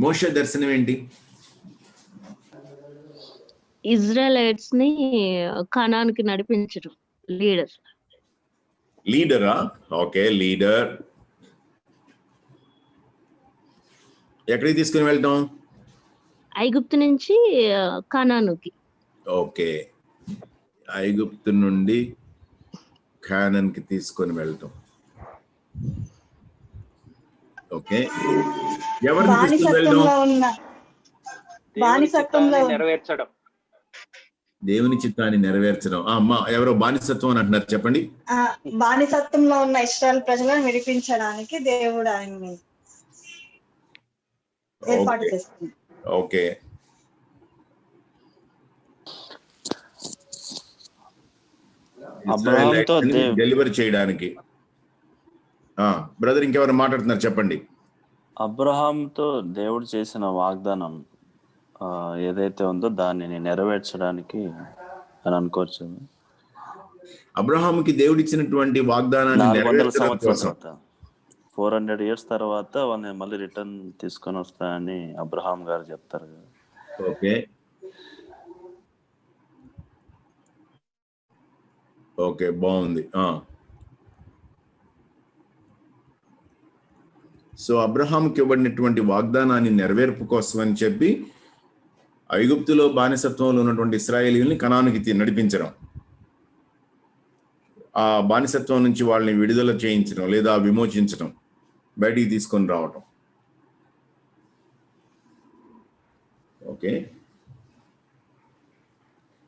మోషే దర్శనం ఏంటి? ఇజ్రాయలైట్స్ ని కనాన్కి నడిపించడం. లీడరా? Okay, leader. ఎక్కడికి తీసుకుని వెళ్తాం? ఐగుప్తు నుంచి కనానుకి. ఓకే, ఐగుప్తు నుండి కానాన్‌కి తీసుకొని వెళ్తాం. ఓకే, ఎవరిని తీసుకుని వెళ్దాం? నెరవేర్చడం. దేవుని చిత్తాన్ని నెరవేర్చడం. అమ్మా ఎవరో బానిసత్వం అని అంటున్నారు, చెప్పండి. బానిసత్వంలో ఉన్న ఇశ్రాయేలు ప్రజలను విడిపించడానికి దేవుడు ఆయన్ని ఏర్పాటు చేస్తుంది. ఓకే, డెలివరీ చేయడానికి. బ్రదర్ ఇంకెవరు మాట్లాడుతున్నారు, చెప్పండి. అబ్రహాంతో దేవుడు చేసిన వాగ్దానం ఏదైతే ఉందో దానిని నెరవేర్చడానికి అని అనుకోవచ్చు. అబ్రహాంకి దేవుడు ఇచ్చినటువంటి వాగ్దానాన్ని 400 years తర్వాత వాళ్ళని మళ్ళీ రిటర్న్ తీసుకొని వస్తాయని అబ్రహాం గారు చెప్తారు కదా. ఓకే, ఓకే, బాగుంది. సో అబ్రహాంకి ఇవ్వబడినటువంటి వాగ్దానాన్ని నెరవేర్పు కోసం అని చెప్పి ఐగుప్తులో బానిసత్వంలో ఉన్నటువంటి ఇశ్రాయేలీయుల్ని కనానుకి నడిపించడం, ఆ బానిసత్వం నుంచి వాళ్ళని విడుదల చేయించడం లేదా విమోచించడం, బయటికి తీసుకొని రావటం. ఓకే,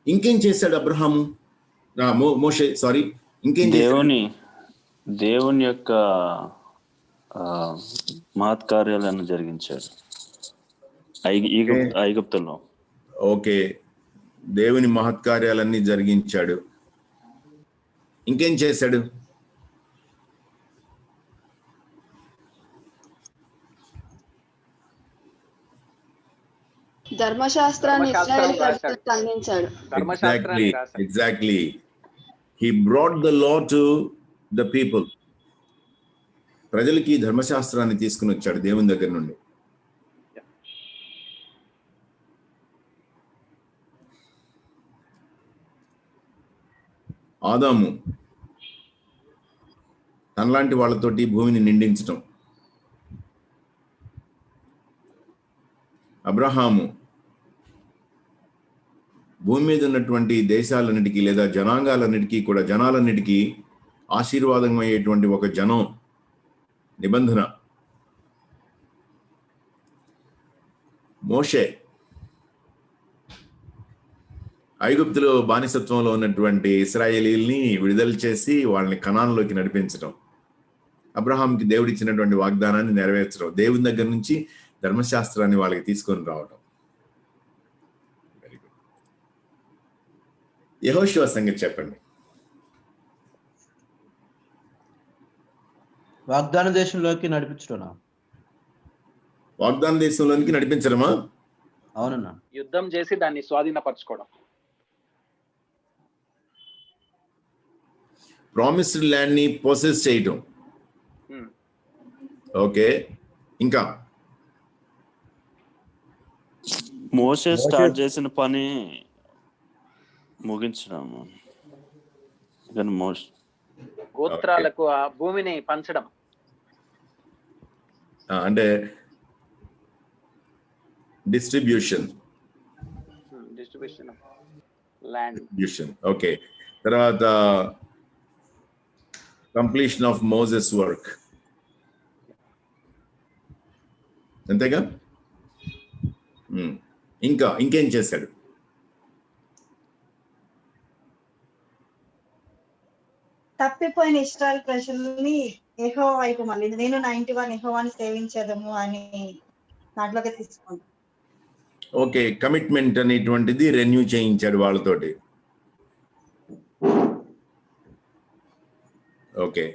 ఇంకేం చేశాడు అబ్రహాము? మోషే సారీ ఇంకేం? దేవుని యొక్క మహత్కార్యాలను జరిగించాడు ఐగుప్తులో. ఓకే, దేవుని మహత్కార్యాలన్నీ జరిగించాడు. ఇంకేం చేశాడు? ధర్మశాస్త్రాన్ని ఇశ్రాయేలు ప్రజలకు అందించాడు. Exactly. He brought the law to the people. ప్రజలకి ధర్మశాస్త్రాన్ని తీసుకుని వచ్చాడు దేవుని దగ్గర నుండి. ఆదాము తనలాంటి వాళ్ళతోటి భూమిని నిండించటం, అబ్రహాము భూమి మీద ఉన్నటువంటి దేశాలన్నిటికీ లేదా జనాంగాలన్నిటికీ కూడా జనాలన్నిటికీ ఆశీర్వాదం అయ్యేటువంటి ఒక జనం నిబంధన. మోషే ఐగుప్తులో బానిసత్వంలో ఉన్నటువంటి ఇశ్రాయేలీల్ని విడుదల చేసి వాళ్ళని కనాన్లోకి నడిపించడం, అబ్రహాంకి దేవుడు ఇచ్చినటువంటి వాగ్దానాన్ని నెరవేర్చడం, దేవుని దగ్గర నుంచి ధర్మశాస్త్రాన్ని వాళ్ళకి తీసుకొని రావడం. Very good. యెహోషువ సంగతి చెప్పండి. వాగ్దాన దేశంలోకి నడిపించడం. వాగ్దాన దేశంలోనికి నడిపించడమా? అవునన్నా. యుద్ధం చేసి దాన్ని స్వాధీనపరచుకోవడం. ప్రామిస్డ్ ల్యాండ్ ని పొసెస్ చేయటం. ఓకే, ఇంకా మోషే స్టార్ట్ చేసిన పని ముగించడం, గోత్రాలకు ఆ భూమిని పంచడం. అంటే డిస్ట్రిబ్యూషన్ ల్యాండ్. ఓకే, తర్వాత కంప్లీషన్ ఆఫ్ మోసెస్ వర్క్, అంతేగా? ఇంకా ఇంకేం చేశాడు? తప్పిపోయిన ఇశ్రాయేలు ప్రజల్ని యెహోవా వైపు మళ్ళీ నేను 91 యెహోవాని సేవించేదము అని దాంట్లోకి తీసుకోండి. ఓకే, కమిట్మెంట్ అనేటువంటిది రెన్యూ చేయించాడు వాళ్ళతోటి. ఓకే,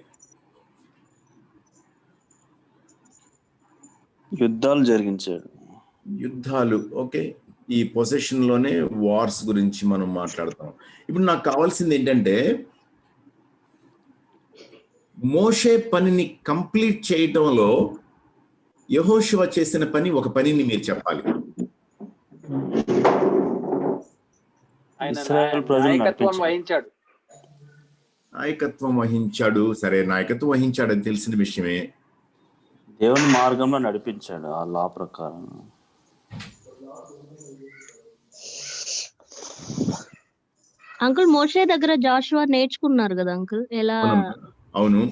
యుద్ధాలు జరిగించాడు. యుద్ధాలు, ఓకే. ఈ పొజిషన్ లోనే వార్స్ గురించి మనం మాట్లాడతాం. ఇప్పుడు నాకు కావాల్సింది ఏంటంటే మోషే పనిని కంప్లీట్ చేయటంలో యెహోషువ చేసిన పని, ఒక పనిని మీరు చెప్పాలి. ఆయన ఇశ్రాయేలు ప్రజలను నాయకత్వం నడిపించాడు. వహించాడు. నాయకత్వం వహించాడు. సరే, నాయకత్వం వహించాడు, అది తెలిసిన విషయమే. దేవుని మార్గంలో నడిపించాడు ఆ లా ప్రకారం. అంకుల్ మోషే దగ్గర జాషువా నేర్చుకున్నారు కదా అంకుల్, ఎలా అవును.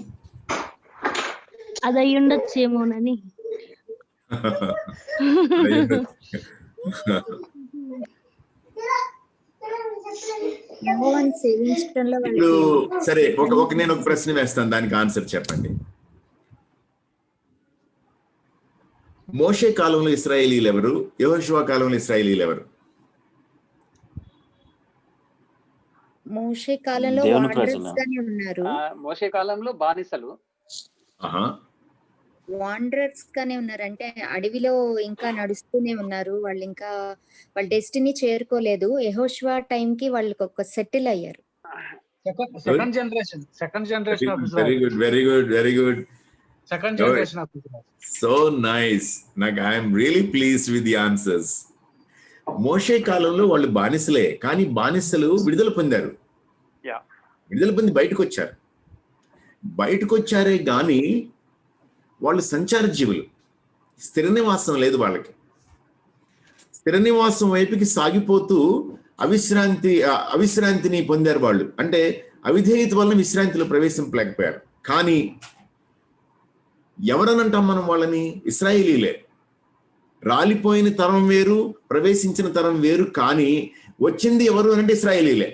అది అయి ఉండొచ్చేమోనని. యెహోవాను సేవించడంలో ఇప్పుడు వాళ్ళకి సరే, నేను ఒక ప్రశ్న వేస్తాను, దానికి ఆన్సర్ చెప్పండి. మోషే కాలంలో ఇశ్రాయేలీలు ఎవరు? యెహోషువ కాలంలో ఇశ్రాయేలీలు ఎవరు? మోషే కాలంలో దేవుని వాండరర్స్ ప్రజలు. గానే ఉన్నారు. మోషే కాలంలో బానిసలు. ఆహా, వాండరర్స్ గానే ఉన్నారు అంటే అడవిలో ఇంకా నడుస్తూనే ఉన్నారు. వాళ్ళు ఇంకా వాళ్ళ డెస్టినీ చేరుకోలేదు. యెహోషువ టైం కి వాళ్ళకి ఒక సెటిల్ అయ్యారు. Second generation of very Israel. Good, very good, very good. Second generation of Israel. So nice. నాకు I'm really pleased with the answers. Moshe కాలంలో వాళ్ళు బానిసలే, కానీ బానిసలు విడుదల పొందారు. Yeah. విడుదల పొంది బయటకు వచ్చారే కానీ వాళ్ళు సంచార జీవులు. స్థిర నివాసం లేదు వాళ్ళకి. స్థిర నివాసం వైపుకి సాగిపోతూ అవిశ్రాంతిని పొందారు వాళ్ళు. అంటే అవిధేయత వలన విశ్రాంతిలో ప్రవేశింపలేకపోయారు. కానీ ఎవరనంటాం మనం వాళ్ళని? ఇశ్రాయేలీలే. రాలిపోయిన తరం వేరు, ప్రవేశించిన తరం వేరు, కానీ వచ్చింది ఎవరు అంటే ఇశ్రాయేలీలే.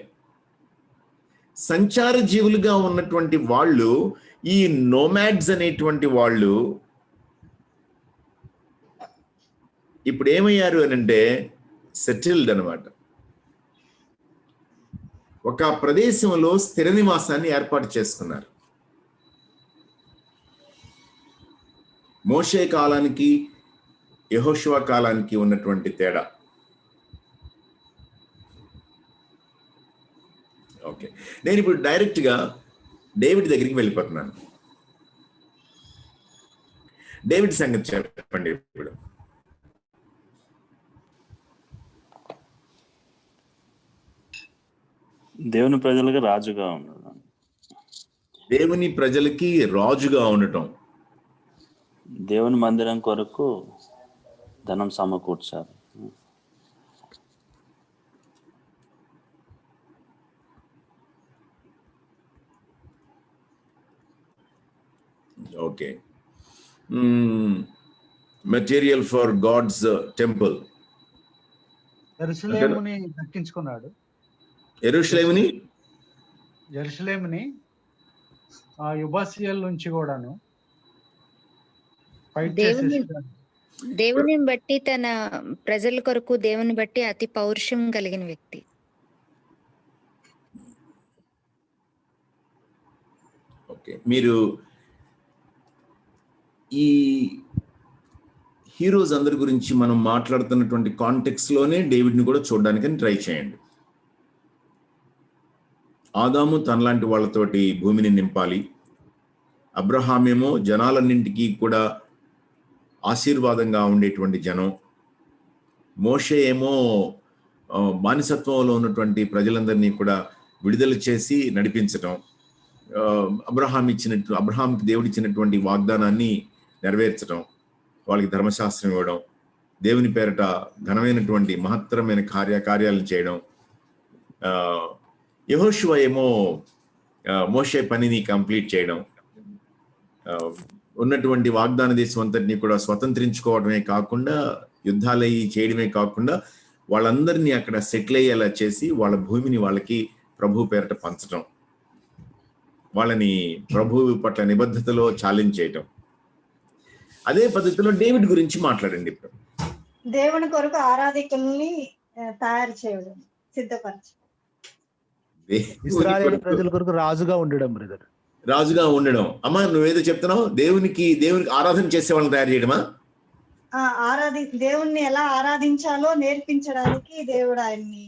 సంచార జీవులుగా ఉన్నటువంటి వాళ్ళు, ఈ నోమాడ్స్ అనేటువంటి వాళ్ళు ఇప్పుడు ఏమయ్యారు అని అంటే సెటిల్డ్ అనమాట. ఒక ప్రదేశంలో స్థిర నివాసాన్ని ఏర్పాటు చేసుకున్నారు. మోషే కాలానికి యెహోషువ కాలానికి ఉన్నటువంటి తేడా. ఓకే, నేను ఇప్పుడు డైరెక్ట్గా డేవిడ్ దగ్గరికి వెళ్ళిపోతున్నాను. డేవిడ్ సంగతి చెప్పండి. ఇప్పుడు దేవుని ప్రజలకు రాజుగా ఉండడం. దేవుని ప్రజలకి రాజుగా ఉండటం. దేవుని మందిరం కొరకు ధనం సమకూర్చారు. Okay, material for God's temple. యెరూషలేముని దక్కించుకున్నాడు. యెరూషలేముని ఆ యుబాసియల్ నుంచి కూడాను ఫైట్ చేసేసాడు. దేవుని బట్టి, తన ప్రజల కొరకు దేవుని బట్టి అతి పౌరుషం కలిగిన వ్యక్తి. ఓకే, మీరు ఈ హీరోస్ అందరి గురించి మనం మాట్లాడుతున్నటువంటి కాంటెక్స్ట్ లోనే డేవిడ్ని కూడా చూడడానికి ట్రై చేయండి. ఆదాము తనలాంటి వాళ్ళతోటి భూమిని నింపాలి. అబ్రహామేమో జనాలన్నింటికీ కూడా ఆశీర్వాదంగా ఉండేటువంటి జనం. మోషే ఏమో బానిసత్వంలో ఉన్నటువంటి ప్రజలందరినీ కూడా విడుదల చేసి నడిపించటం. అబ్రహాంకి దేవుడిచ్చినటువంటి వాగ్దానాన్ని నెరవేర్చడం, వాళ్ళకి ధర్మశాస్త్రం ఇవ్వడం, దేవుని పేరట ఘనమైనటువంటి మహత్తరమైన కార్యాలను చేయడం. యెహోషువ ఏమో మోషే పనిని కంప్లీట్ చేయడం, ఉన్నటువంటి వాగ్దాన దేశం అంతటినీ కూడా స్వతంత్రించుకోవడమే కాకుండా, యుద్ధాలు చేయడమే కాకుండా వాళ్ళందరినీ అక్కడ సెటిల్ అయ్యేలా చేసి వాళ్ళ భూమిని వాళ్ళకి ప్రభు పేరట పంచడం, వాళ్ళని ప్రభు పట్ల నిబద్ధతలో ఛాలెంజ్ చేయటం. అదే పద్ధతిలో డేవిడ్ గురించి మాట్లాడండి. ఇప్పుడు దేవుని కొరకు ఆరాధికుల్ని తయారు చేయడం, సిద్ధపరచు. ఇశ్రాయేలు ప్రజల కొరకు రాజుగా ఉండడం. బ్రదర్, రాజుగా ఉండడం. అమ్మా, నువ్వేదో చెప్తున్నావు, దేవునికి ఆరాధన చేసే వాళ్ళని తయారు చేయడమా? దేవుణ్ణి ఎలా ఆరాధించాలో నేర్పించడానికి దేవుడు ఆయన్ని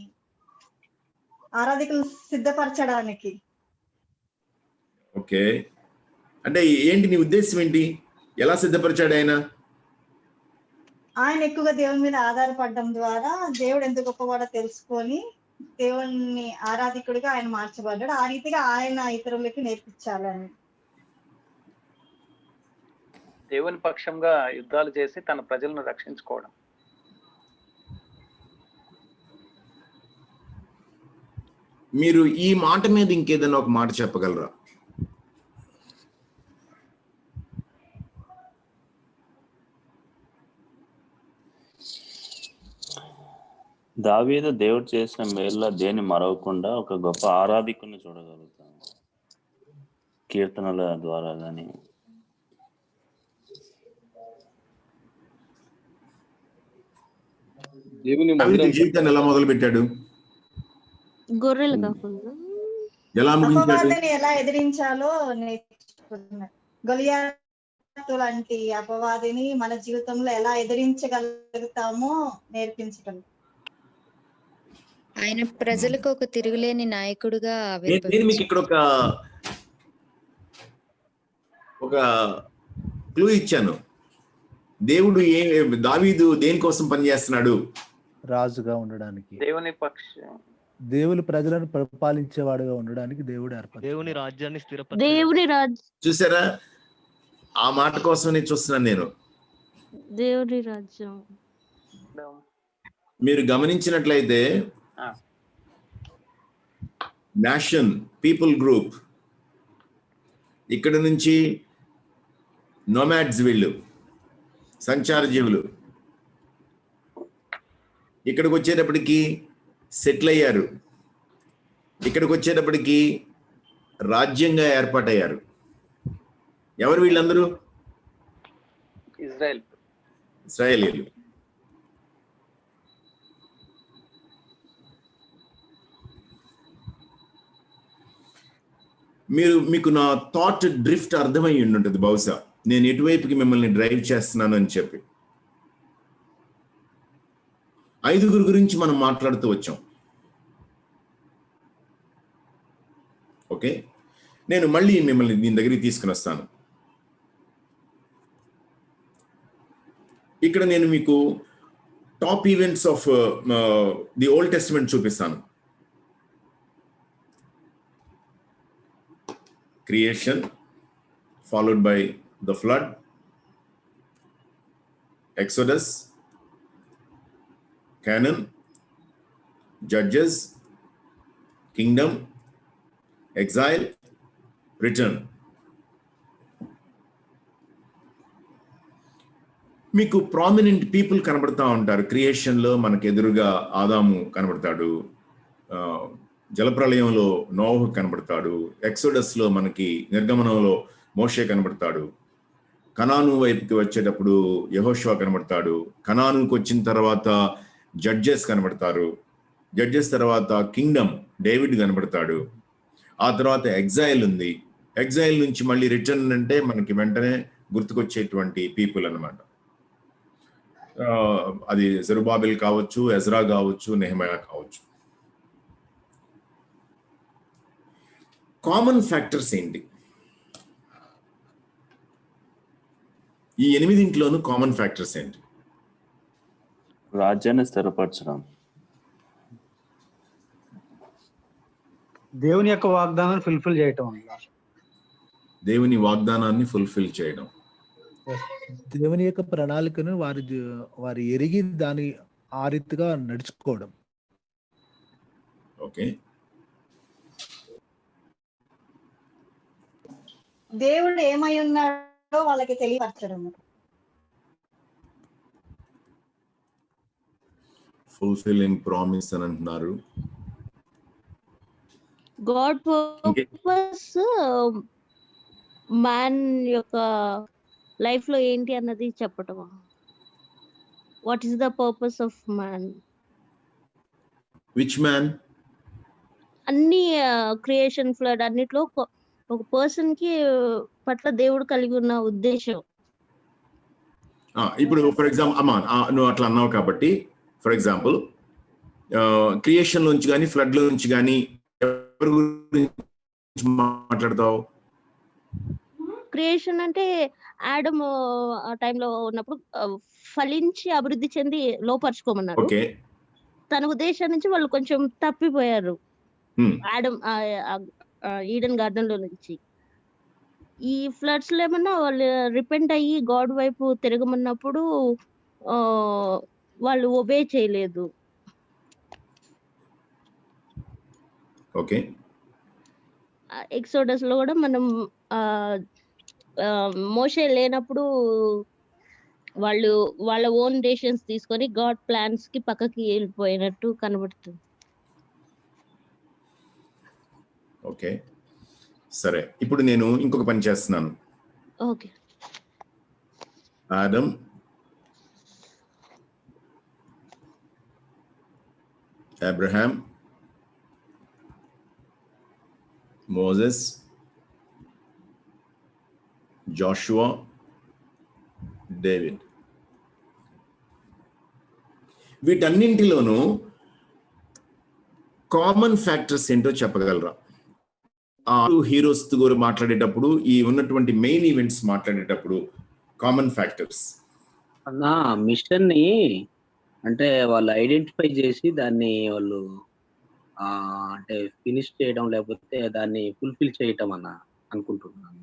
ఆరాధికులు సిద్ధపరచడానికి. ఓకే, అంటే ఏంటి నీ ఉద్దేశం ఏంటి? ఎలా సిద్ధపరిచాడు ఆయన? ఆయన ఎక్కువగా దేవుని మీద ఆధారపడడం ద్వారా దేవుడు ఎంత గొప్పవాడో తెలుసుకొని దేవుణ్ణి ఆరాధికుడిగా ఆయన మార్చబడ్డాడు. ఆ రీతిగా ఆయన ఇతరులకి నేర్పించాలని. దేవుని పక్షంగా యుద్ధాలు చేసి తన ప్రజలను రక్షించుకోవడం. మీరు ఈ మాట మీద ఇంకేదైనా ఒక మాట చెప్పగలరా? దావీదు దేవుడు చేసిన మేలులో దేన్ని మరవకుండా ఒక గొప్ప ఆరాధికుని చూడగలుగుతాం కీర్తనల ద్వారా కానీ. దావీదు జీవితాన్ని ఎలా మొదలు పెట్టాడు? గొర్రెలు కాకుండా ఎలా ముగించాడు? అపవాదిని ఎలా ఎదిరించాలో నేర్చుకున్నాడు. గొలియాతు లాంటి అపవాదిని మన జీవితంలో ఎలా ఎదిరించగలుగుతామో నేర్పించడం. ఆయన ప్రజలకు ఒక తిరుగులేని నాయకుడుగా నేను మీకు ఇక్కడ ఒక క్లూ ఇచ్చాను. దేవుడు దావీదు దేనికోసం పనిచేస్తున్నాడు? రాజుగా ఉండడానికి, దేవుని పక్షం, దేవుని ప్రజలను పరిపాలించేవాడుగా ఉండడానికి దేవుడు ఏర్పడి దేవుని రాజ్యాన్ని దేవుని చూసారా? ఆ మాట కోసమే చూస్తున్నాను నేను. దేవుని రాజ్యం మీరు గమనించినట్లయితే నేషన్, పీపుల్ గ్రూప్, ఇక్కడ నుంచి నోమాడ్స్, వీళ్ళు సంచార జీవులు, ఇక్కడికి వచ్చేటప్పటికి సెటిల్ అయ్యారు. ఇక్కడికి వచ్చేటప్పటికి రాజ్యంగా ఏర్పాటయ్యారు. ఎవరు వీళ్ళందరూ? ఇశ్రాయేలీలు. మీకు నా థాట్ డ్రిఫ్ట్ అర్థమై ఉంటుంది బహుశా, నేను ఎటువైపుకి మిమ్మల్ని డ్రైవ్ చేస్తున్నాను అని చెప్పి. 5 గురించి మనం మాట్లాడుతూ వచ్చాం. ఓకే, నేను మళ్ళీ మిమ్మల్ని దీని దగ్గరికి తీసుకుని వస్తాను. ఇక్కడ నేను మీకు top events of the old testament చూపిస్తాను. Creation, followed by the flood, Exodus, Canaan, Judges, Kingdom, Exile, Return. మీకు ప్రామినెంట్ పీపుల్ కనబడతా ఉంటారు. క్రియేషన్లో మనకు ఎదురుగా ఆదాము కనబడతాడు, జలప్రలయంలో నోహు కనబడతాడు, ఎక్సోడస్లో మనకి నిర్గమనంలో మోషే కనబడతాడు, కనాను వైపుకి వచ్చేటప్పుడు యెహోషువ కనబడతాడు, కనానుకి వచ్చిన తర్వాత జడ్జెస్ కనబడతారు, జడ్జెస్ తర్వాత కింగ్డమ్ డేవిడ్ కనబడతాడు, ఆ తర్వాత ఎగ్జైల్ ఉంది. ఎగ్జైల్ నుంచి మళ్ళీ రిటర్న్ అంటే మనకి వెంటనే గుర్తుకొచ్చేటువంటి పీపుల్ అన్నమాట. అది జెరుబాబెల్ కావచ్చు, ఎజ్రా కావచ్చు, నెహెమయా కావచ్చు. కామన్ ఫ్యాక్టర్స్ ఏంటి? ఈ 8 కామన్ ఫ్యాక్టర్స్ ఏంటి? రాజ్యాన్ని స్థిరపరచడం, దేవుని యొక్క వాగ్దానాన్ని ఫుల్ఫిల్ చేయటం, దేవుని వాగ్దానాన్ని ఫుల్ఫిల్ చేయడం, దేవుని యొక్క ప్రణాళికను వారి ఎరిగి దాని ఆ రీతిగా నడుచుకోవడం. ఓకే, దేవుడు ఏమై ఉన్నాడో వాళ్ళకి తెలియపరచడం. ఫుల్ఫిల్లింగ్ ప్రామిస్ అని అంటున్నారు. గాడ్ పర్పస్ మ్యాన్ యొక్క లైఫ్ లో ఏంటి అన్నది చెప్పటం. What is the purpose of man? Which man? అన్ని క్రియేషన్, ఫ్లడ్ అన్నిట్లో ఒక పర్సన్ కి పట్ల దేవుడు కలిగి ఉన్న ఉద్దేశం. ఇప్పుడు ఫర్ ఎగ్జాంపుల్ అమ్మా నువ్వు అట్లా అన్నావు కాబట్టి ఫర్ ఎగ్జాంపుల్ క్రియేషన్ నుంచి కానీ ఫ్లడ్ నుంచి కానీ ఎవరి గురించి మాట్లాడతావు? క్రియేషన్ అంటే ఆడమ్ ఆ టైంలో ఉన్నప్పుడు ఫలించి అభివృద్ధి చెంది లోపరుచుకోమన్నారు. ఓకే, తన ఉద్దేశం నుంచి వాళ్ళు కొంచెం తప్పిపోయారు ఆడమ్ ఈడెన్ గార్డెన్ లో నుంచి. ఈ ఫ్లడ్స్ లో ఏమన్నా వాళ్ళు రిపెంట్ అయ్యి గాడ్ వైపు తిరగమన్నప్పుడు వాళ్ళు ఒబే చేయలేదు. ఓకే. ఎక్సోడస్ లో కూడా మనం మోషే లేనప్పుడు వాళ్ళు వాళ్ళ ఓన్ డెసిషన్స్ తీసుకొని గాడ్ ప్లాన్స్ కి పక్కకి వెళ్ళిపోయినట్టు కనబడుతుంది. ఓకే, సరే. ఇప్పుడు నేను ఇంకొక పని చేస్తున్నాను. Okay. Adam, Abraham, Moses, Joshua, David, వీటన్నింటిలోనూ కామన్ ఫ్యాక్టర్స్ ఏంటో చెప్పగలరా? హీరోస్ గురించి మాట్లాడేటప్పుడు, ఈ ఉన్నటువంటి మెయిన్ ఈవెంట్స్ మాట్లాడేటప్పుడు కామన్ ఫ్యాక్టర్స్. నా మిషన్ ని అంటే వాళ్ళు ఐడెంటిఫై చేసి దాన్ని వాళ్ళు అంటే ఫినిష్ చేయడం లేకపోతే దాన్ని ఫుల్ఫిల్ చేయటం అన్న అనుకుంటున్నాను.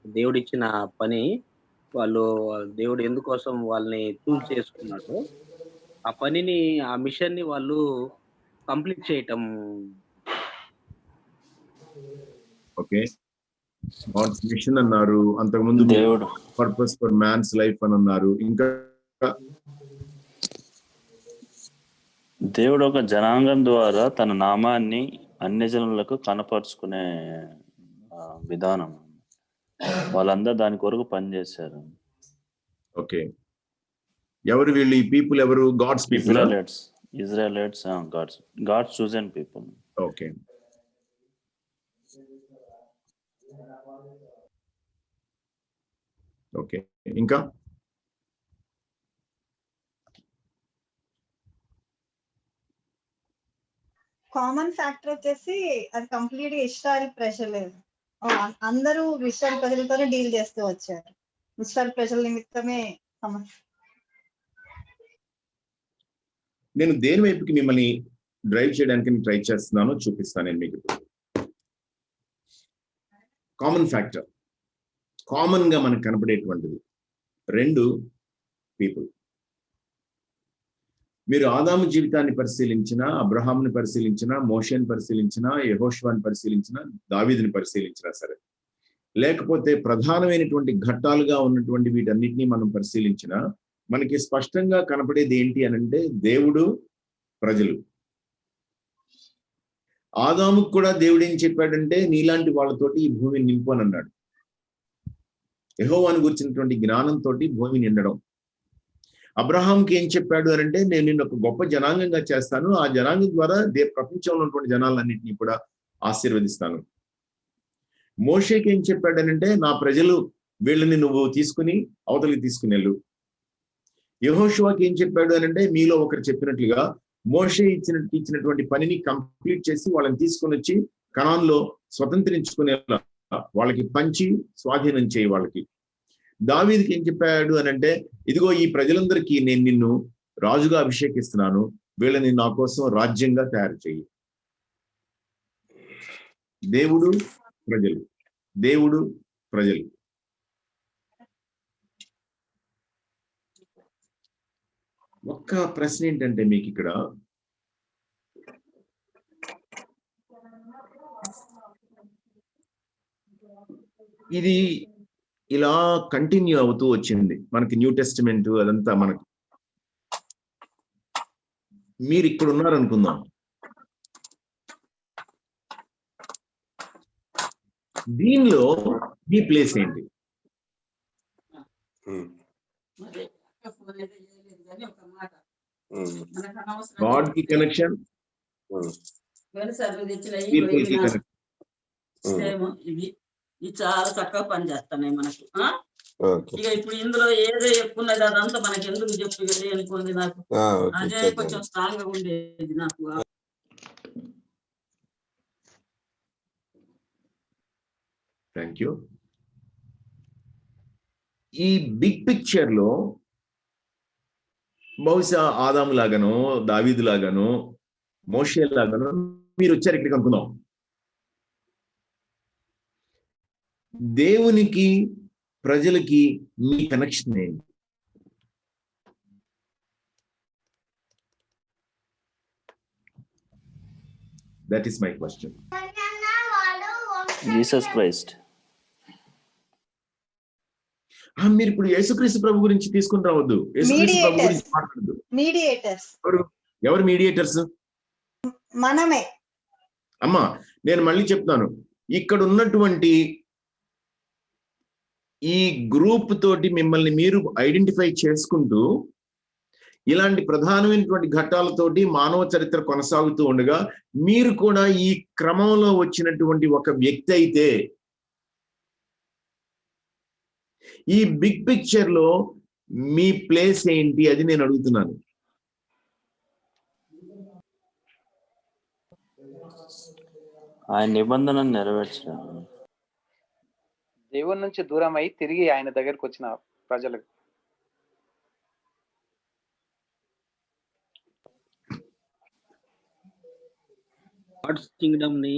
దేవుడు ఇచ్చిన పని వాళ్ళు దేవుడు ఎందుకోసం వాళ్ళని చూస్ చేసుకున్నాడు, ఆ పనిని ఆ మిషన్ ని వాళ్ళు కంప్లీట్ చేయటం. ఓకే, గాడ్స్ మిషన్ అన్నారు, అంతకుముందు దేవుడు పర్పస్ ఫర్ మ్యాన్స్ లైఫ్ అని అన్నారు. ఇంకా దేవుడు ఒక జనాంగం ద్వారా తన నామాన్ని అన్య జనులకు కనపరుచుకునే విధానం. వాళ్ళందరూ దాని కొరకు పనిచేశారు. ఓకే, ఎవరు వీళ్ళు? ఈ పీపుల్ ఎవరు? God's people, Israelites, God's chosen people. Okay. Okay, ఇంకా కామన్ ఫ్యాక్టర్ వచ్చేసి అది కంప్లీట్ గా ఇస్రాయల్ ప్రజలు లేదు. అందరూ ఇస్రాయల్ ప్రజలతోనే డీల్ చేస్తూ వచ్చారు. ఇస్రాయల్ ప్రజల నిమిత్తమే సమస్య. నేను దేని వైపుకి మిమ్మల్ని డ్రైవ్ చేయడానికి ట్రై చేస్తున్నానో చూపిస్తాను నేను మీకు. కామన్ ఫ్యాక్టర్, కామన్ గా మనకు కనపడేటువంటిది రెండు పీపుల్. మీరు ఆదాము జీవితాన్ని పరిశీలించినా, అబ్రహాముని పరిశీలించినా, మోషేని పరిశీలించినా, యెహోషువని పరిశీలించినా, దావీదుని పరిశీలించినా సరే, లేకపోతే ప్రధానమైనటువంటి ఘట్టాలుగా ఉన్నటువంటి వీటన్నిటినీ మనం పరిశీలించినా మనకి స్పష్టంగా కనపడేది ఏంటి అనంటే దేవుడు, ప్రజలు. ఆదాముకు కూడా దేవుడు ఏం చెప్పాడంటే నీలాంటి వాళ్ళతోటి ఈ భూమిని నింపు అని అన్నాడు. యెహోవాను గురించినటువంటి జ్ఞానంతో భూమి నిండడం. అబ్రహాంకి ఏం చెప్పాడు అనంటే నేను నిన్ను ఒక గొప్ప జనాంగంగా చేస్తాను, ఆ జనాంగం ద్వారా ప్రపంచంలో ఉన్నటువంటి జనాలన్నింటినీ కూడా ఆశీర్వదిస్తాను. మోషేకి ఏం చెప్పాడనంటే నా ప్రజలు వీళ్ళని నువ్వు తీసుకుని అవతలికి తీసుకుని వెళ్ళు. యెహోషువకి ఏం చెప్పాడు అనంటే మీలో ఒకరు చెప్పినట్లుగా మోషే ఇచ్చినటువంటి పనిని కంప్లీట్ చేసి వాళ్ళని తీసుకొని వచ్చి కనాన్లో స్వతంత్రించుకునే వాళ్ళకి పంచి స్వాధీనం చేయి వాళ్ళకి. దావీదుకి ఏం చెప్పాడు అనంటే ఇదిగో ఈ ప్రజలందరికీ నేను నిన్ను రాజుగా అభిషేకిస్తున్నాను, వీళ్ళని నా కోసం రాజ్యంగా తయారు చేయి. దేవుడు, ప్రజలు, దేవుడు, ప్రజలు. ఒక్క ప్రశ్న ఏంటంటే మీకు ఇక్కడ ఇది ఇలా కంటిన్యూ అవుతూ వచ్చింది మనకి న్యూ టెస్టిమెంట్ అదంతా. మనకి మీరు ఇక్కడ ఉన్నారనుకుందాం, దీనిలో మీ ప్లేస్ ఏంటి? గాడ్ కి కనెక్షన్, పీపుల్ కి కనెక్షన్. ఇవి చాలా చక్కగా పనిచేస్తున్నాయి మనకు. ఇక ఇప్పుడు ఇందులో ఏదో ఎక్కువ ఉన్నది అదంతా మనకి ఎందుకు చెప్పు అనుకోండి, నాకు అదే కొంచెం స్ట్రాంగ్ గా ఉండేది నాకు. Thank you. ఈ బిగ్ పిక్చర్ లో బహుశా ఆదాము లాగానో, దావీదు లాగానో, మోషే లాగానో మీరు వచ్చారు ఇక్కడికి అనుకుందాం. దేవునికి ప్రజలకి మీ కనెక్షన్ ఏంటి? That is my question. Jesus Christ. మీరు ఇప్పుడు యేసుక్రీస్తు ప్రభు గురించి తీసుకుని రావద్దు, యేసుక్రీస్తు ప్రభు గురించి మాట్లాడద్దు. మీడియేటర్స్ ఎవరు మీడియేటర్స్? మనమే. అమ్మా నేను మళ్ళీ చెప్తాను, ఇక్కడ ఉన్నటువంటి ఈ గ్రూప్ తోటి మిమ్మల్ని మీరు ఐడెంటిఫై చేసుకుంటూ ఇలాంటి ప్రధానమైనటువంటి ఘట్టాలతోటి మానవ చరిత్ర కొనసాగుతూ ఉండగా మీరు కూడా ఈ క్రమంలో వచ్చినటువంటి ఒక వ్యక్తి అయితే ఈ బిగ్ పిక్చర్ లో మీ ప్లేస్ ఏంటి అది నేను అడుగుతున్నాను. ఆయన నిబంధనను నెరవేర్చడం, దేవుని నుంచి దూరం అయి తిరిగి ఆయన దగ్గరకు వచ్చిన ప్రజలకు. గాడ్స్ కింగ్డమ్ ని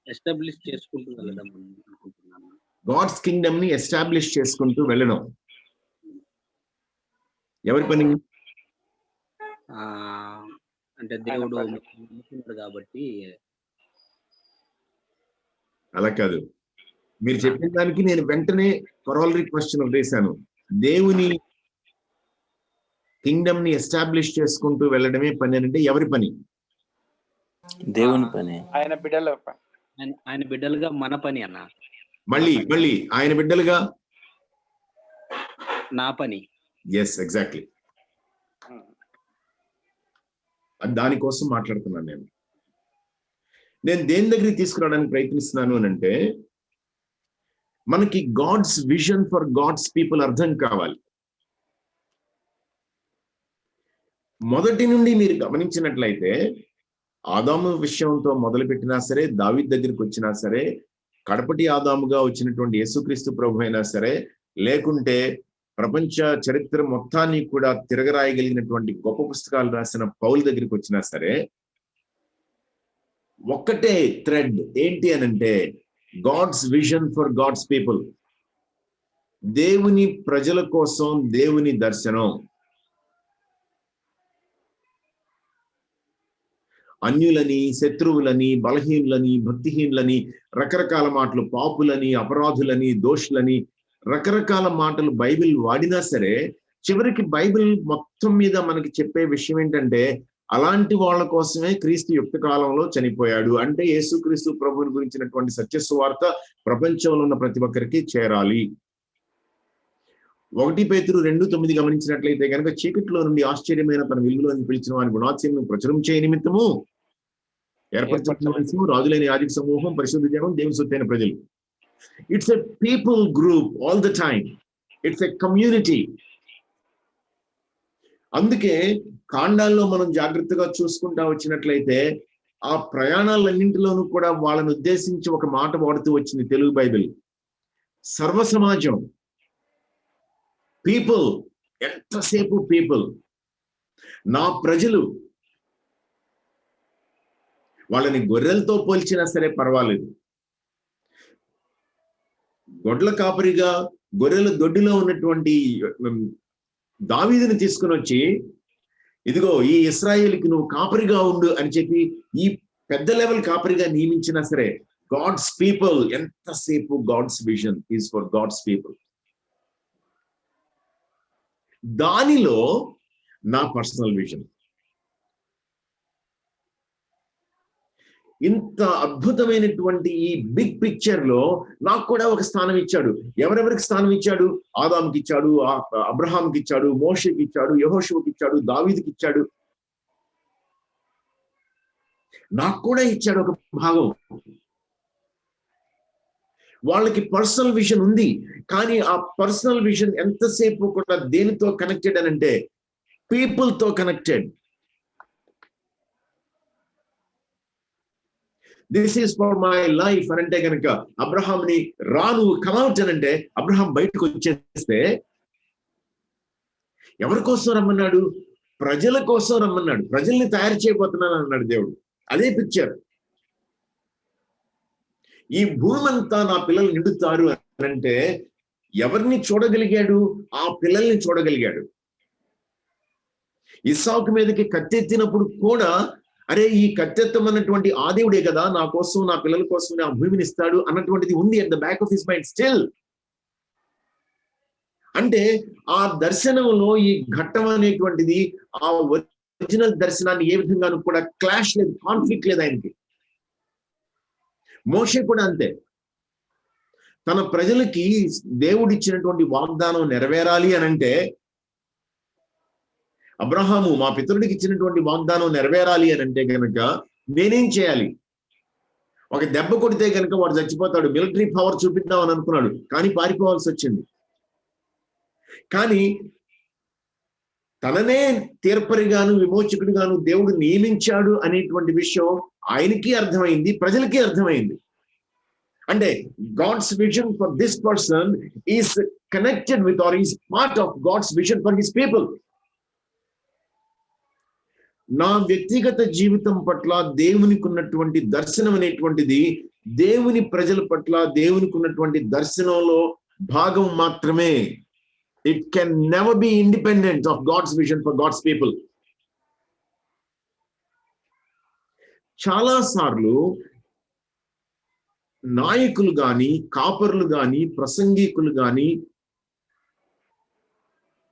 ఎస్టాబ్లిష్ చేసుకుంటూ వెళ్ళడం అనుకుంటున్నాను. గాడ్స్ కింగ్డమ్ ని ఎస్టాబ్లిష్ చేసుకుంటూ వెళ్ళడం ఎవరి పని? అంటే దేవుడు కాబట్టి. అలా కాదు, మీరు చెప్పిన దానికి నేను వెంటనే కొరాలరీ క్వశ్చన్ వదిలేశాను. దేవుని కింగ్డమ్ ని ఎస్టాబ్లిష్ చేసుకుంటూ వెళ్ళడమే పని అంటే ఎవరి పని? దేవుని పని. ఆయన బిడ్డల పని. ఆయన బిడ్డలుగా మన పని అన్న. మళ్ళీ ఆయన బిడ్డలుగా నా పని. Yes, exactly. దానికోసం మాట్లాడుతున్నాను నేను దేని దగ్గరికి తీసుకురావడానికి ప్రయత్నిస్తున్నాను అని అంటే, మనకి God's vision for God's people అర్థం కావాలి. మొదటి నుండి మీరు గమనించినట్లయితే ఆదాము విషయంతో మొదలుపెట్టినా సరే, దావీదు దగ్గరికి వచ్చినా సరే, కడపటి ఆదాముగా వచ్చినటువంటి యేసుక్రీస్తు ప్రభు అయినా సరే, లేకుంటే ప్రపంచ చరిత్ర మొత్తాన్ని కూడా తిరగరాయగలిగినటువంటి గొప్ప పుస్తకాలు రాసిన పౌలు దగ్గరికి వచ్చినా సరే, ఒక్కటే థ్రెడ్ ఏంటి అనంటే God's vision for God's people. దేవుని ప్రజల కోసం దేవుని దర్శనం. అన్యులని, శత్రువులని, బలహీనులని, భక్తిహీనులని, రకరకాల మాటలు, పాపులని, అపరాధులని, దోషులని, రకరకాల మాటలు బైబిల్ వాడినా సరే, చివరికి బైబిల్ మొత్తం మీద మనకి చెప్పే విషయం ఏంటంటే అలాంటి వాళ్ళ కోసమే క్రీస్తు యుక్త కాలంలో చనిపోయాడు. అంటే యేసుక్రీస్తు ప్రభువుని గురించినటువంటి సత్య సువార్త ప్రపంచంలో ఉన్న ప్రతి ఒక్కరికి చేరాలి. 1 పేతురు 2:9 గమనించినట్లయితే కనుక, చీకట్లో నుండి ఆశ్చర్యమైన తన వెలుగులోని పిలిచిన వారి గుణాత్మ్యం ప్రచురం చేయ నిమిత్తము ఏర్పరచబడిన రాజులైన యాజక సమూహం, పరిశుద్ధ జనం, దేవుని సొత్తైన ప్రజలు. It's a people group all the time. It's a community. అందుకే కాండాల్లో మనం జాగ్రత్తగా చూసుకుంటా వచ్చినట్లయితే ఆ ప్రయాణాలన్నింటిలోనూ కూడా వాళ్ళని ఉద్దేశించి ఒక మాట వాడుతూ వచ్చింది తెలుగు బైబిల్. సర్వ సమాజం, పీపుల్, ఎంతసేపు పీపుల్, నా ప్రజలు. వాళ్ళని గొర్రెలతో పోల్చినా సరే పర్వాలేదు. గొడ్ల కాపరిగా గొర్రెల దొడ్డిలో ఉన్నటువంటి దావీదుని తీసుకుని వచ్చి, ఇదిగో ఈ ఇశ్రాయేలుకి నువ్వు కాపరిగా ఉండు అని చెప్పి ఈ పెద్ద లెవెల్ కాపరిగా నియమించినా సరే, గాడ్స్ పీపుల్, ఎంతసేపు God's vision is for God's people. దానిలో నా పర్సనల్ విజన్. ఇంత అద్భుతమైనటువంటి ఈ బిగ్ పిక్చర్ లో నాకు కూడా ఒక స్థానం ఇచ్చాడు. ఎవరెవరికి స్థానం ఇచ్చాడు? ఆదాముకి ఇచ్చాడు, అబ్రహాంకి ఇచ్చాడు, మోషేకి ఇచ్చాడు, యెహోషువకి ఇచ్చాడు, దావీదుకి ఇచ్చాడు. నాకు కూడా ఇచ్చాడు ఒక భాగం. వాళ్ళకి పర్సనల్ విజన్ ఉంది, కానీ ఆ పర్సనల్ విజన్ ఎంతసేపు కూడా దేనితో కనెక్టెడ్ అని అంటే పీపుల్ తో connected. This is for my life అని అంటే కనుక అబ్రహాంని రాను కమౌట్ అని అంటే అబ్రహాం బయటకు వచ్చేస్తే ఎవరి కోసం రమ్మన్నాడు? ప్రజల కోసం రమ్మన్నాడు. ప్రజల్ని తయారు చేయబోతున్నాను అన్నాడు దేవుడు. అదే పిక్చర్. ఈ భూమంతా నా పిల్లలు నిండుతారు అని అంటే ఎవరిని చూడగలిగాడు? ఆ పిల్లల్ని చూడగలిగాడు. ఇస్సాకు మీదకి కత్తెత్తినప్పుడు కూడా అరే ఈ కత్తెత్తమన్నటువంటి ఆ దేవుడే కదా నా కోసం నా పిల్లల కోసం ఆ భూమిని ఇస్తాడు అన్నటువంటిది ఉంది at the back of his mind still. అంటే ఆ దర్శనంలో ఈ ఘట్టం అనేటువంటిది ఆ ఒరిజినల్ దర్శనాన్ని ఏ విధంగానూ కూడా క్లాష్ లేదు, కాన్ఫ్లిక్ట్ లేదు ఆయనకి. మోషే కూడా అంతే. తన ప్రజలకి దేవుడిచ్చినటువంటి వాగ్దానం నెరవేరాలి అని అంటే అబ్రహాము మా పితరుడికి ఇచ్చినటువంటి వాగ్దానం నెరవేరాలి అని అంటే కనుక నేనేం చేయాలి? ఒక దెబ్బ కొడితే కనుక వాడు చచ్చిపోతాడు, మిలిటరీ పవర్ చూపిద్దామని అనుకున్నాడు, కానీ పారిపోవాల్సి వచ్చింది. కానీ తననే తీర్పరిగాను విమోచకుడిగాను దేవుడు నియమించాడు అనేటువంటి విషయం ఆయనకి అర్థమైంది, ప్రజలకి అర్థమైంది. అంటే God's vision for this person is connected with or is part of God's vision for his people. నా వ్యక్తిగత జీవితం పట్ల దేవునికి ఉన్నటువంటి దర్శనం అనేటువంటిది దేవుని ప్రజల పట్ల దేవునికి ఉన్నటువంటి దర్శనంలో భాగం మాత్రమే. It can never be independent of God's vision for God's people. చాలా సార్లు నాయకులు గాని, కాపర్లు గాని, ప్రసంగికులు గాని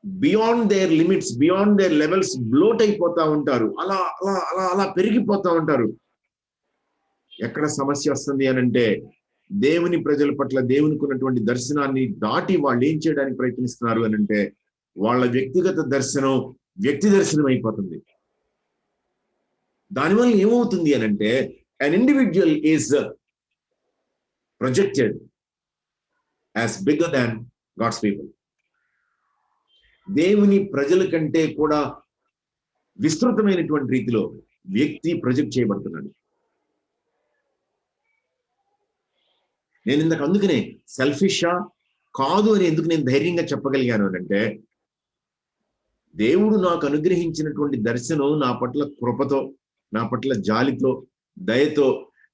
beyond their limits, beyond their levels bloat అయిపోతా ఉంటారు. అలా అలా అలా అలా పెరిగిపోతా ఉంటారు. ఎక్కడ సమస్య వస్తుంది అని అంటే దేవుని ప్రజల పట్ల దేవునికి ఉన్నటువంటి దర్శనాన్ని దాటి వాళ్ళు ఏం చేయడానికి ప్రయత్నిస్తున్నారు అని అంటే వాళ్ళ వ్యక్తిగత దర్శనం వ్యక్తి దర్శనం అయిపోతుంది. దానివల్ల ఏమవుతుంది అని అంటే an individual is projected as bigger than God's people. దేవుని ప్రజల కంటే కూడా విస్తృతమైనటువంటి రీతిలో వ్యక్తి ప్రొజెక్ట్ చేయబడుతున్నాడు. నేను ఇందాక అందుకనే సెల్ఫిషా కాదు అని ఎందుకు నేను ధైర్యంగా చెప్పగలిగాను అంటే దేవుడు నాకు అనుగ్రహించినటువంటి దర్శనం నా పట్ల కృపతో, నా పట్ల జాలితో, దయతో,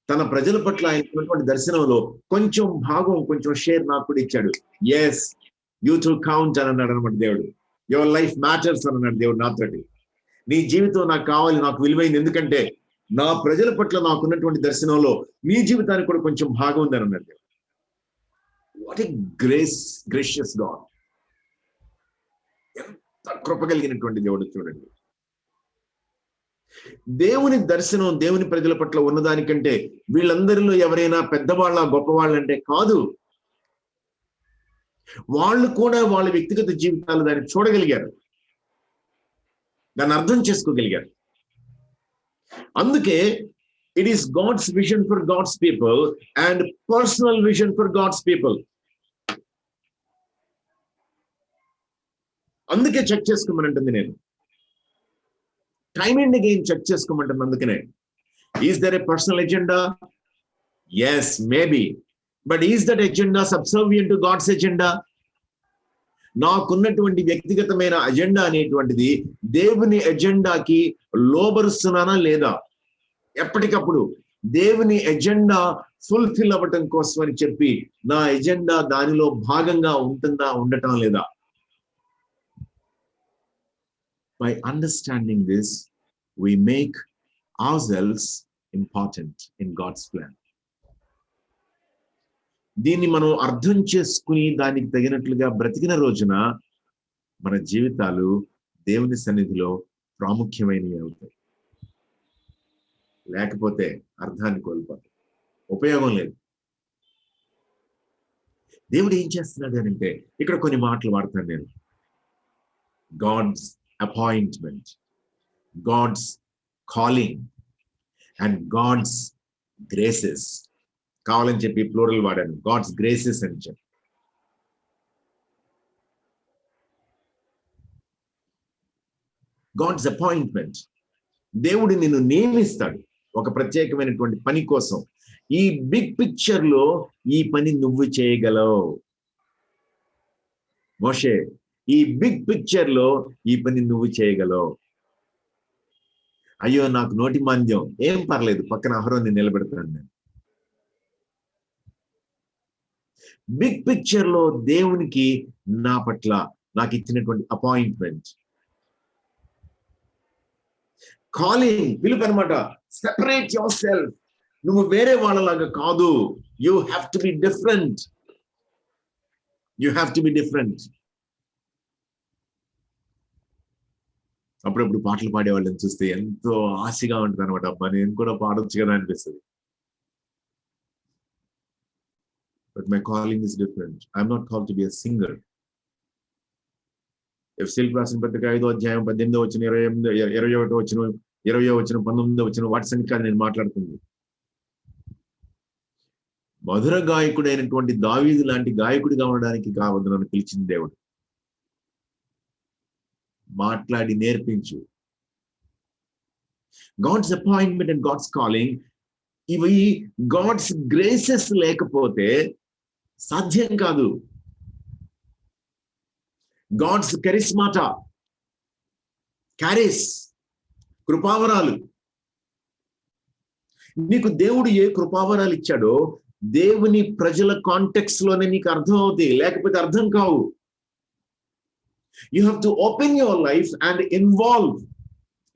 తన ప్రజల పట్ల ఆయనటువంటి దర్శనంలో కొంచెం భాగం, కొంచెం షేర్ నాకు కూడా ఇచ్చాడు. ఎస్, యూ టు కౌంట్ అని అన్నాడు అనమాట దేవుడు. యువర్ లైఫ్ మ్యాటర్స్ అని అన్నాడు దేవుడు నాతోటి. నీ జీవితం నాకు కావాలి, నాకు విలువైంది, ఎందుకంటే నా ప్రజల పట్ల నాకున్నటువంటి దర్శనంలో నీ జీవితానికి కూడా కొంచెం భాగం ఉందని అన్నాడు దేవుడు. What a gracious God. ఎంత కృప కలిగినటువంటి దేవుడు చూడండి. దేవుని దర్శనం దేవుని ప్రజల పట్ల ఉన్నదానికంటే వీళ్ళందరిలో ఎవరైనా పెద్దవాళ్ళ గొప్పవాళ్ళంటే కాదు. వాళ్ళు కూడా వాళ్ళ వ్యక్తిగత జీవితాలు దాన్ని చూడగలిగారు, దాన్ని అర్థం చేసుకోగలిగారు. అందుకే it is God's vision for God's people and personal vision for God's people. అందుకే చెక్ చేసుకోమనంటుంది నేను. టైమ్ అండ్ అగైన్ చెక్ చేసుకోమంటుంది. అందుకనే is there a personal agenda? Yes, maybe. But is that agenda subservient to God's agenda? నాకున్నటువంటి వ్యక్తిగతమైన agenda అనేటువంటిది దేవుని ఎజెండాకి లోబరుస్తున్నానా లేదా? ఎప్పటికప్పుడు దేవుని ఎజెండా ఫుల్ఫిల్ అవ్వటం కోసం అని చెప్పి నా ఎజెండా దానిలో భాగంగా ఉంటుందా, ఉండటం లేదా? By understanding this, we make ourselves important in God's plan. దీన్ని మనం అర్థం చేసుకుని దానికి తగినట్లుగా బ్రతికిన రోజున మన జీవితాలు దేవుని సన్నిధిలో ప్రాముఖ్యమైనవి అవుతాయి. లేకపోతే అర్థాన్ని కోల్పోతాయి, ఉపయోగం లేదు. దేవుడు ఏం చేస్తున్నాడు అని అంటే ఇక్కడ కొన్ని మాటలు వాడతాను నేను. God's appointment, God's calling, and God's graces. కావాలని చెప్పి ప్లూరల్ వాడాను, గాడ్స్ గ్రేసెస్ అని చెప్పి. గాడ్స్ అపాయింట్మెంట్, దేవుడు నిన్ను నియమిస్తాడు ఒక ప్రత్యేకమైనటువంటి పని కోసం. ఈ బిగ్ పిక్చర్ లో ఈ పని నువ్వు చేయగలవు మోషే, ఈ బిగ్ పిక్చర్ లో ఈ పని నువ్వు చేయగలవు. అయ్యో నాకు నోటి మాంద్యం, ఏం పర్లేదు, పక్కన అహరోన్ని నిలబెడతాను నేను. బిగ్ పిక్చర్ లో దేవునికి నా పట్ల నాకు ఇచ్చినటువంటి అపాయింట్మెంట్, కాలింగ్, పిలుపు అనమాట. సెపరేట్ యువర్ సెల్ఫ్, నువ్వు వేరే వాళ్ళలాగా కాదు. You have to be different, you have to be different. అప్పుడప్పుడు పాటలు పాడే వాళ్ళని చూస్తే ఎంతో ఆశగా ఉంటుంది అనమాట. అబ్బా నేను కూడా పాడొచ్చు కదా అనిపిస్తుంది. But my calling is different. I'm not called to be a singer. ఎఫ్ఎస్సీలకు రాసిన పత్రిక 5వ అధ్యాయం 18వ వచనం, 21వ వచనం, 20వ వచనం, 19వ వచనం, వాటి సంగతి కాదు నేను మాట్లాడుతుంది. మధుర గాయకుడైనటువంటి దావీదు లాంటి గాయకుడిగా ఉండడానికి కావద్దు నన్ను పిలిచిన దేవుడు. మాట్లాడి నేర్పించు. God's appointment and God's calling, ఇవి గాడ్స్ గ్రేసెస్ లేకపోతే సాధ్యం కాదు. గాడ్స్ కెరిస్మాటా, క్యారిస్, కృపావరాలు. నీకు దేవుడు ఏ కృపావరాలు ఇచ్చాడో దేవుని ప్రజల కాంటెక్స్ట్ లోనే నీకు అర్థం అవుతాయి, లేకపోతే అర్థం కావు. You have to open your life and involve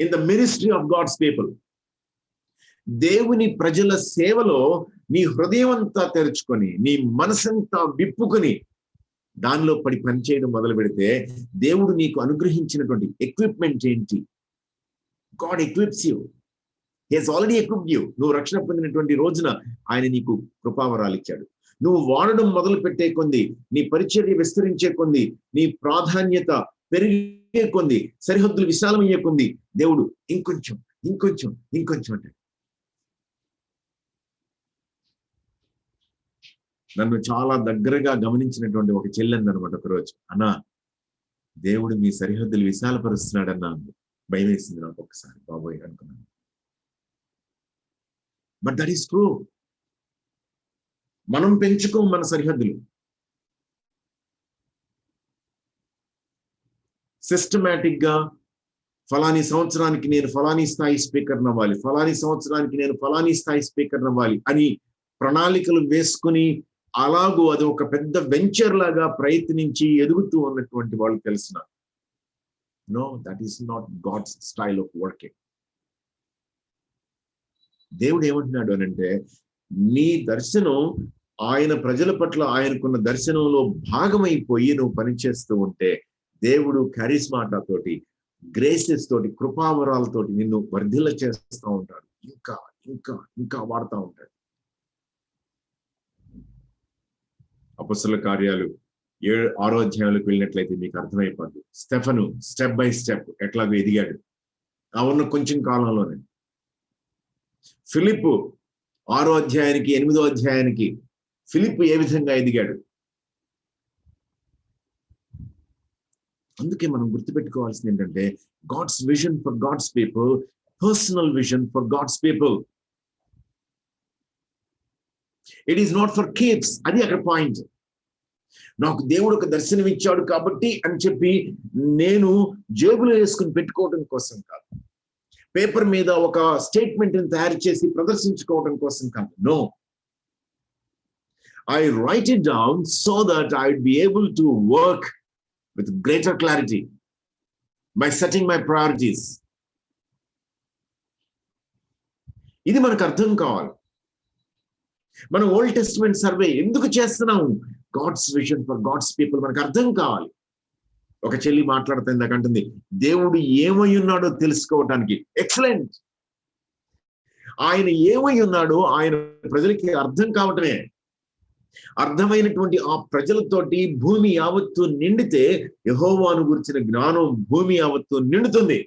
in the ministry of God's people. దేవుని ప్రజల సేవలో నీ హృదయం అంతా తెరుచుకొని, నీ మనసంతా విప్పుకొని దానిలో పడి పనిచేయడం మొదలు పెడితే దేవుడు నీకు అనుగ్రహించినటువంటి ఎక్విప్మెంట్ ఏంటి? God equips you. He has already equipped you. నువ్వు రక్షణ పొందినటువంటి రోజున ఆయన నీకు కృపావరాలు ఇచ్చాడు. నువ్వు వాడడం మొదలు పెట్టే కొంది, నీ పరిచర్య విస్తరించే కొంది, నీ ప్రాధాన్యత పెరిగే కొంది, సరిహద్దులు విశాలమయ్యే కొంది దేవుడు ఇంకొంచెం ఇంకొంచెం ఇంకొంచెం అంటే. నన్ను చాలా దగ్గరగా గమనించినటువంటి ఒక చెల్లెంది అనమాట. ఒకరోజు, అన్నా దేవుడు మీ సరిహద్దులు విశాలపరుస్తున్నాడన్నా అంది. భయం వేసింది నాకు ఒకసారి, బాబోయ్ అనుకున్నాను. But that is true. మనం పెంచుకోం మన సరిహద్దులు. సిస్టమేటిక్ గా ఫలాని సంవత్సరానికి నేను ఫలాని స్థాయి స్పీకర్ అవ్వాలి, ఫలాని సంవత్సరానికి నేను ఫలాని స్థాయి స్పీకర్ అవ్వాలి అని ప్రణాళికలు వేసుకుని అలాగూ అది ఒక పెద్ద వెంచర్ లాగా ప్రయత్నించి ఎదుగుతూ ఉన్నటువంటి వాళ్ళు తెలిసిన. No, that is not God's style of working. దేవుడు ఏమంటున్నాడు అనంటే, నీ దర్శనం ఆయన ప్రజల పట్ల ఆయనకున్న దర్శనంలో భాగమైపోయి నువ్వు పనిచేస్తూ ఉంటే దేవుడు కరిస్మాటా తోటి, గ్రేసెస్ తోటి, కృపావరాలతోటి నిన్ను వర్ధిల్ల చేస్తూ ఉంటాడు. ఇంకా ఇంకా ఇంకా వాడుతూ ఉంటాడు. అపొస్తలుల కార్యాలు 6వ అధ్యాయంలోకి వెళ్ళినట్లయితే మీకు అర్థమైపోద్ది. స్టెఫను స్టెప్ బై స్టెప్ ఎట్లాగో ఎదిగాడు ఆ ఉన్న కొంచెం కాలంలోనే. ఫిలిప్పు 6వ అధ్యాయానికి 8వ అధ్యాయానికి ఫిలిప్ ఏ విధంగా ఎదిగాడు. అందుకే మనం గుర్తుపెట్టుకోవాల్సింది ఏంటంటే, God's vision for God's people, personal vision for God's people. It is not for keeps. అది అక్కడ పాయింట్. నాకు దేవుడు ఒక దర్శనం ఇచ్చాడు కాబట్టి అని చెప్పి నేను జేబులో వేసుకుని పెట్టుకోవడం కోసం కాదు, పేపర్ మీద ఒక స్టేట్మెంట్ తయారు చేసి ప్రదర్శించుకోవడం కోసం కాదు. No, I write it down so that I would be able to work with greater clarity by setting my priorities. ఇది మనకు అర్థం కావాలి. మనం ఓల్డ్ టెస్టిమెంట్ సర్వే ఎందుకు చేస్తున్నాము? God's vision for God's people మనకు అర్థం కావాలి. ఒక చెల్లి మాట్లాడుతుంది, నాకంటుంది దేవుడు ఏమై ఉన్నాడో తెలుసుకోవటానికి. ఎక్సలెంట్. ఆయన ఏమై ఉన్నాడో ఆయన ప్రజలకి అర్థం కావటమే. అర్థమైనటువంటి ఆ ప్రజలతోటి భూమి యావత్తు నిండితే యెహోవాను గురించిన జ్ఞానం భూమి యావత్తు నిండుతుంది.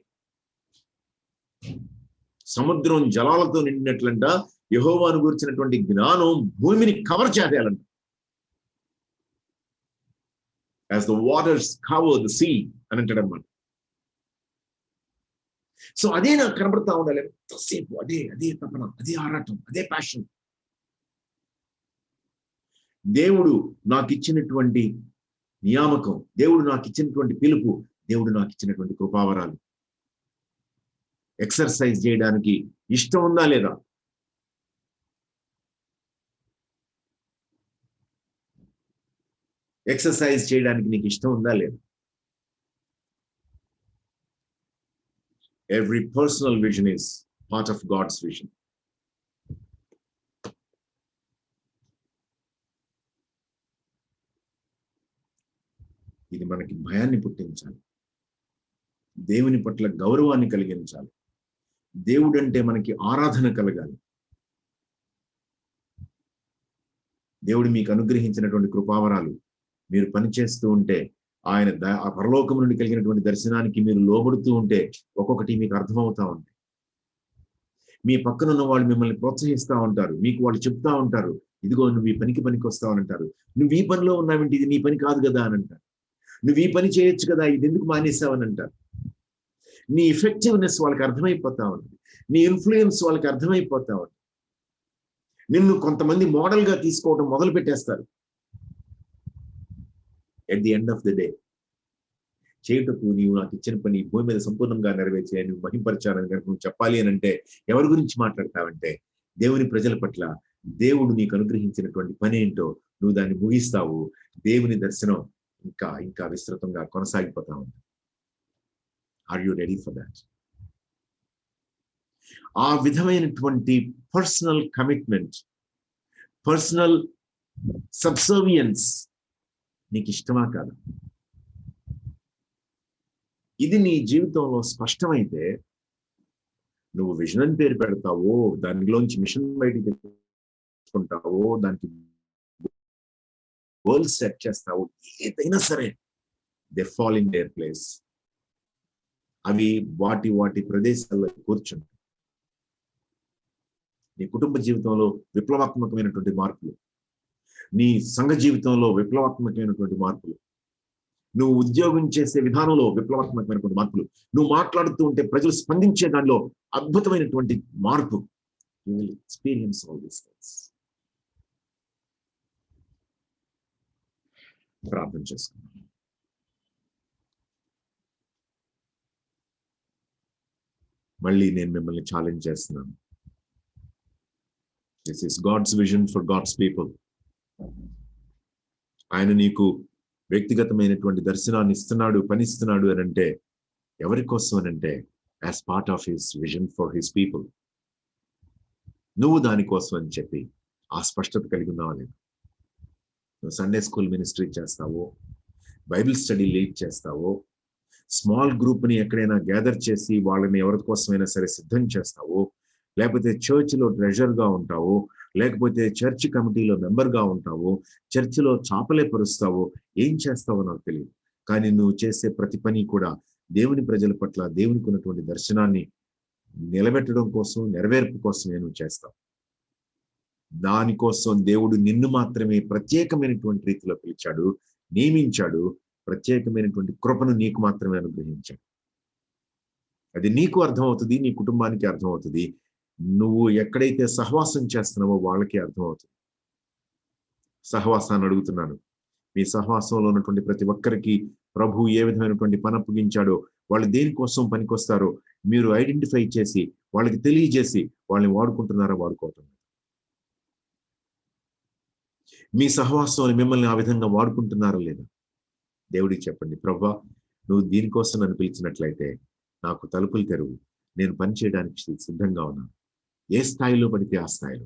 సముద్రం జలాలతో నిండినట్లంట యెహోవాను గురించినటువంటి జ్ఞానం భూమిని కవర్ చేయాలంట. As the waters cover the sea అని అంటాడు అన్నమాట. సో అదే నాకు కనబడతా ఉండాలి ఎంతసేపు, అదే తపన, అదే ఆరాటం, అదే ప్యాషన్. దేవుడు నాకు ఇచ్చినటువంటి నియామకం, దేవుడు నాకు ఇచ్చినటువంటి పిలుపు, దేవుడు నాకు ఇచ్చినటువంటి కృపావరాలు ఎక్సర్సైజ్ చేయడానికి ఇష్టం ఉందా లేదా? ఎక్సర్సైజ్ చేయడానికి నీకు ఇష్టం ఉందా లేదా? Every personal vision is part of God's vision. ఇది మనకి భయాన్ని పుట్టించాలి, దేవుని పట్ల గౌరవాన్ని కలిగించాలి, దేవుడు అంటే మనకి ఆరాధన కలగాలి. దేవుడు మీకు అనుగ్రహించినటువంటి కృపావరాలు మీరు పనిచేస్తూ ఉంటే, ఆయన ఆ పరలోకం నుండి కలిగినటువంటి దర్శనానికి మీరు లోబడుతూ ఉంటే ఒక్కొక్కటి మీకు అర్థమవుతా ఉంటాయి. మీ పక్కన ఉన్న వాళ్ళు మిమ్మల్ని ప్రోత్సహిస్తూ ఉంటారు, మీకు వాళ్ళు చెప్తా ఉంటారు, ఇదిగో నువ్వు ఈ పనికి వస్తావు అని అంటారు. నువ్వు ఈ పనిలో ఉన్నావేంటి, ఇది నీ పని కాదు కదా అని అంటారు. నువ్వు ఈ పని చేయొచ్చు కదా, ఇది ఎందుకు మానేసావని అంటారు. నీ ఎఫెక్టివ్నెస్ వాళ్ళకి అర్థమైపోతా ఉంటుంది, నీ ఇన్ఫ్లుయెన్స్ వాళ్ళకి అర్థమైపోతా ఉంటుంది. నిన్ను కొంతమంది మోడల్ గా తీసుకోవడం మొదలు పెట్టేస్తారు. At the end of the day చేయుటకు నీవు నాకు ఇచ్చిన పని భూమి మీద సంపూర్ణంగా నెరవేర్చే నువ్వు మహింపరచాలని కనుక నువ్వు చెప్పాలి అని అంటే ఎవరి గురించి మాట్లాడతావంటే దేవుని ప్రజల పట్ల దేవుడు నీకు అనుగ్రహించినటువంటి పని ఏంటో నువ్వు దాన్ని ముగిస్తావు. దేవుని దర్శనం ఇంకా ఇంకా విస్తృతంగా కొనసాగిపోతా ఉంది. Are you ready for that? ఆ విధమైనటువంటి పర్సనల్ కమిట్మెంట్, పర్సనల్ సబ్సర్వియన్స్ నీకు ఇష్టమా కాదా? ఇది నీ జీవితంలో స్పష్టమైతే నువ్వు విజన్ అని పేరు పెడతావో, దానిలోంచి మిషన్ బయటికి తెచ్చుకుంటావో, దానికి గోల్ సెట్ చేస్తావో, ఏదైనా సరే they fall in their place. అవి వాటి వాటి ప్రదేశాల్లో కూర్చుంటాయి. నీ కుటుంబ జీవితంలో విప్లవాత్మకమైనటువంటి మార్పులు, నీ సంఘ జీవితంలో విప్లవాత్మకమైనటువంటి మార్పులు, నువ్వు ఉద్యోగం చేసే విధానంలో విప్లవాత్మకమైనటువంటి మార్పులు, నువ్వు మాట్లాడుతూ ఉంటే ప్రజలు స్పందించే దానిలో అద్భుతమైనటువంటి మార్పు. You will experience all these things. ప్రార్థన చేసుకుందాం. మళ్ళీ నేను మిమ్మల్ని ఛాలెంజ్ చేస్తున్నాను. This is God's vision for God's people. ఆయన నీకు వ్యక్తిగతమైనటువంటి దర్శనాన్ని ఇస్తున్నాడు, పనిస్తున్నాడు అని అంటే ఎవరి కోసం అని అంటే as part of his vision for his people. నువ్వు దానికోసం అని చెప్పి ఆ స్పష్టత కలిగి ఉన్నావా లేదు? నువ్వు సండే స్కూల్ మినిస్ట్రీ చేస్తావో, బైబిల్ స్టడీ లీడ్ చేస్తావో, స్మాల్ గ్రూప్ని ఎక్కడైనా గ్యాదర్ చేసి వాళ్ళని ఎవరి కోసమైనా సరే సిద్ధం చేస్తావో, లేకపోతే చర్చ్లో ట్రెజర్గా ఉంటావో, లేకపోతే చర్చ్ కమిటీలో మెంబర్గా ఉంటావో, చర్చిలో చాపలే పరుస్తావో, ఏం చేస్తావో నాకు తెలియదు. కానీ నువ్వు చేసే ప్రతి పని కూడా దేవుని ప్రజల పట్ల దేవునికి ఉన్నటువంటి దర్శనాన్ని నిలబెట్టడం కోసం, నెరవేర్పు కోసమే నువ్వు చేస్తావు. దానికోసం దేవుడు నిన్ను మాత్రమే ప్రత్యేకమైనటువంటి రీతిలో పిలిచాడు, నియమించాడు, ప్రత్యేకమైనటువంటి కృపను నీకు మాత్రమే అనుగ్రహించాడు. అది నీకు అర్థమవుతుంది, నీ కుటుంబానికి అర్థమవుతుంది. నువ్వు ఎక్కడైతే సహవాసం చేస్తున్నావో వాళ్ళకి అర్థమవుతుంది. సహవాసాన్ని అడుగుతున్నాను. మీ సహవాసంలో ఉన్నటువంటి ప్రతి ఒక్కరికి ప్రభు ఏ విధమైనటువంటి పని అప్పగించాడో, వాళ్ళు దేనికోసం పనికొస్తారో మీరు ఐడెంటిఫై చేసి వాళ్ళకి తెలియజేసి వాళ్ళని వాడుకుంటున్నారా, వాడుకోవటం? మీ సహవాసం మిమ్మల్ని ఆ విధంగా వాడుకుంటున్నారా లేదా? దేవుడికి చెప్పండి, ప్రభా నువ్వు దీనికోసం నన్ను పిలిచినట్లయితే నాకు తలుపులు తెరువు, నేను పని చేయడానికి సిద్ధంగా ఉన్నాను. ఏ స్థాయిలో పడితే ఆ స్థాయిలో,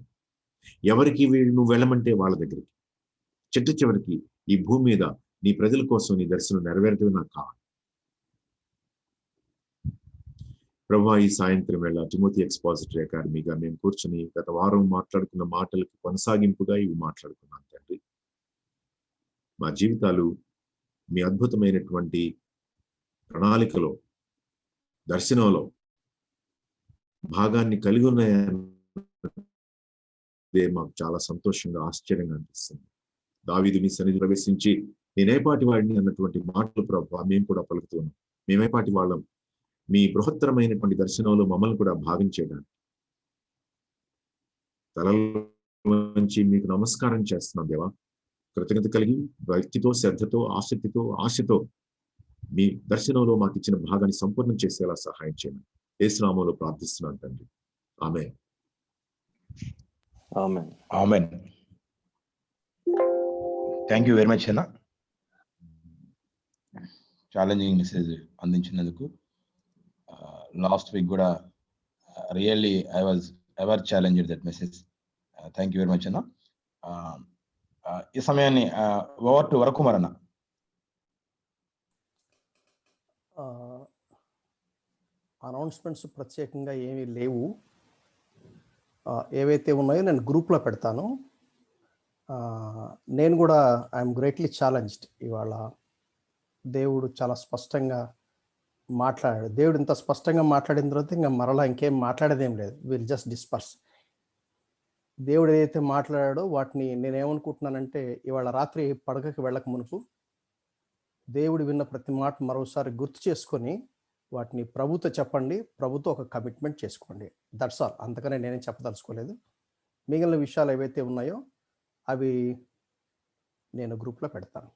ఎవరికి నువ్వు వెళ్ళమంటే వాళ్ళ దగ్గరికి, చిట్ట చివరికి ఈ భూమి మీద నీ ప్రజల కోసం నీ దర్శనం నెరవేరటమే నాకు కావాలి. ప్రభా ఈ సాయంత్రం వేళ తిమోతి ఎక్స్పాజిటరీ అకాడమీగా మేము కూర్చొని గత వారం మాట్లాడుకున్న మాటలకి కొనసాగింపుగా ఇవి మాట్లాడుకున్నాం తండ్రి. మా జీవితాలు మీ అద్భుతమైనటువంటి ప్రణాళికలో, దర్శనంలో భాగాన్ని కలిగి ఉన్నాయని ఇదే మాకు చాలా సంతోషంగా ఆశ్చర్యంగా అనిపిస్తుంది. దావీదు మీ సన్నిధి ప్రవేశించి నేనేపాటి వాడిని అన్నటువంటి మాటలు ప్రభు మేము కూడా పలుకుతున్నాం. మేమేపాటి వాళ్ళం, మీ బృహత్తరమైనటువంటి దర్శనంలో మమ్మల్ని కూడా భాగం చేయడానికి తలలోంచి మీకు నమస్కారం చేస్తున్నాం దేవా. కృతజ్ఞత కలిగి భక్తితో, శ్రద్ధతో, ఆశతో మీ దర్శనంలో మాకు ఇచ్చిన భాగాన్ని సంపూర్ణం చేసేలా సహాయం చేయండి. యేసు నామములో ప్రార్థిస్తున్నాను తండ్రి. ఆమేన్. ఆమేన్. ఆమేన్. థ్యాంక్ యూ వెరీ మచ్ అన్న, ఛాలెంజింగ్ మెసేజ్ అందించినందుకు. లాస్ట్ వీక్ కూడా really I was ever challenged that message. Thank you very much అన్న. ఈ సమయాన్ని ఓవర్ టు వరకుమార్ అన్న. అనౌన్స్మెంట్స్ ప్రత్యేకంగా ఏమీ లేవు. ఏవైతే ఉన్నాయో నేను గ్రూప్లో పెడతాను. నేను కూడా ఐఎమ్ గ్రేట్లీ ఛాలెంజ్డ్. ఇవాళ దేవుడు చాలా స్పష్టంగా మాట్లాడాడు. దేవుడు ఇంత స్పష్టంగా మాట్లాడిన తర్వాత ఇంకా మరలా ఇంకేం మాట్లాడేదేం లేదు. Will just disperse. దేవుడు ఏదైతే మాట్లాడాడో వాటిని నేనేమనుకుంటున్నానంటే, ఇవాళ రాత్రి పడకకి వెళ్ళక మునుపు దేవుడు విన్న ప్రతి మాట మరోసారి గుర్తు చేసుకొని వాటిని ప్రభుతో చెప్పండి, ప్రభుతో ఒక కమిట్మెంట్ చేసుకోండి. That's all. అంతకనే నేనేం చెప్పదలుచుకోలేదు. మిగిలిన విషయాలు ఏవైతే ఉన్నాయో అవి నేను గ్రూప్లో పెడతాను.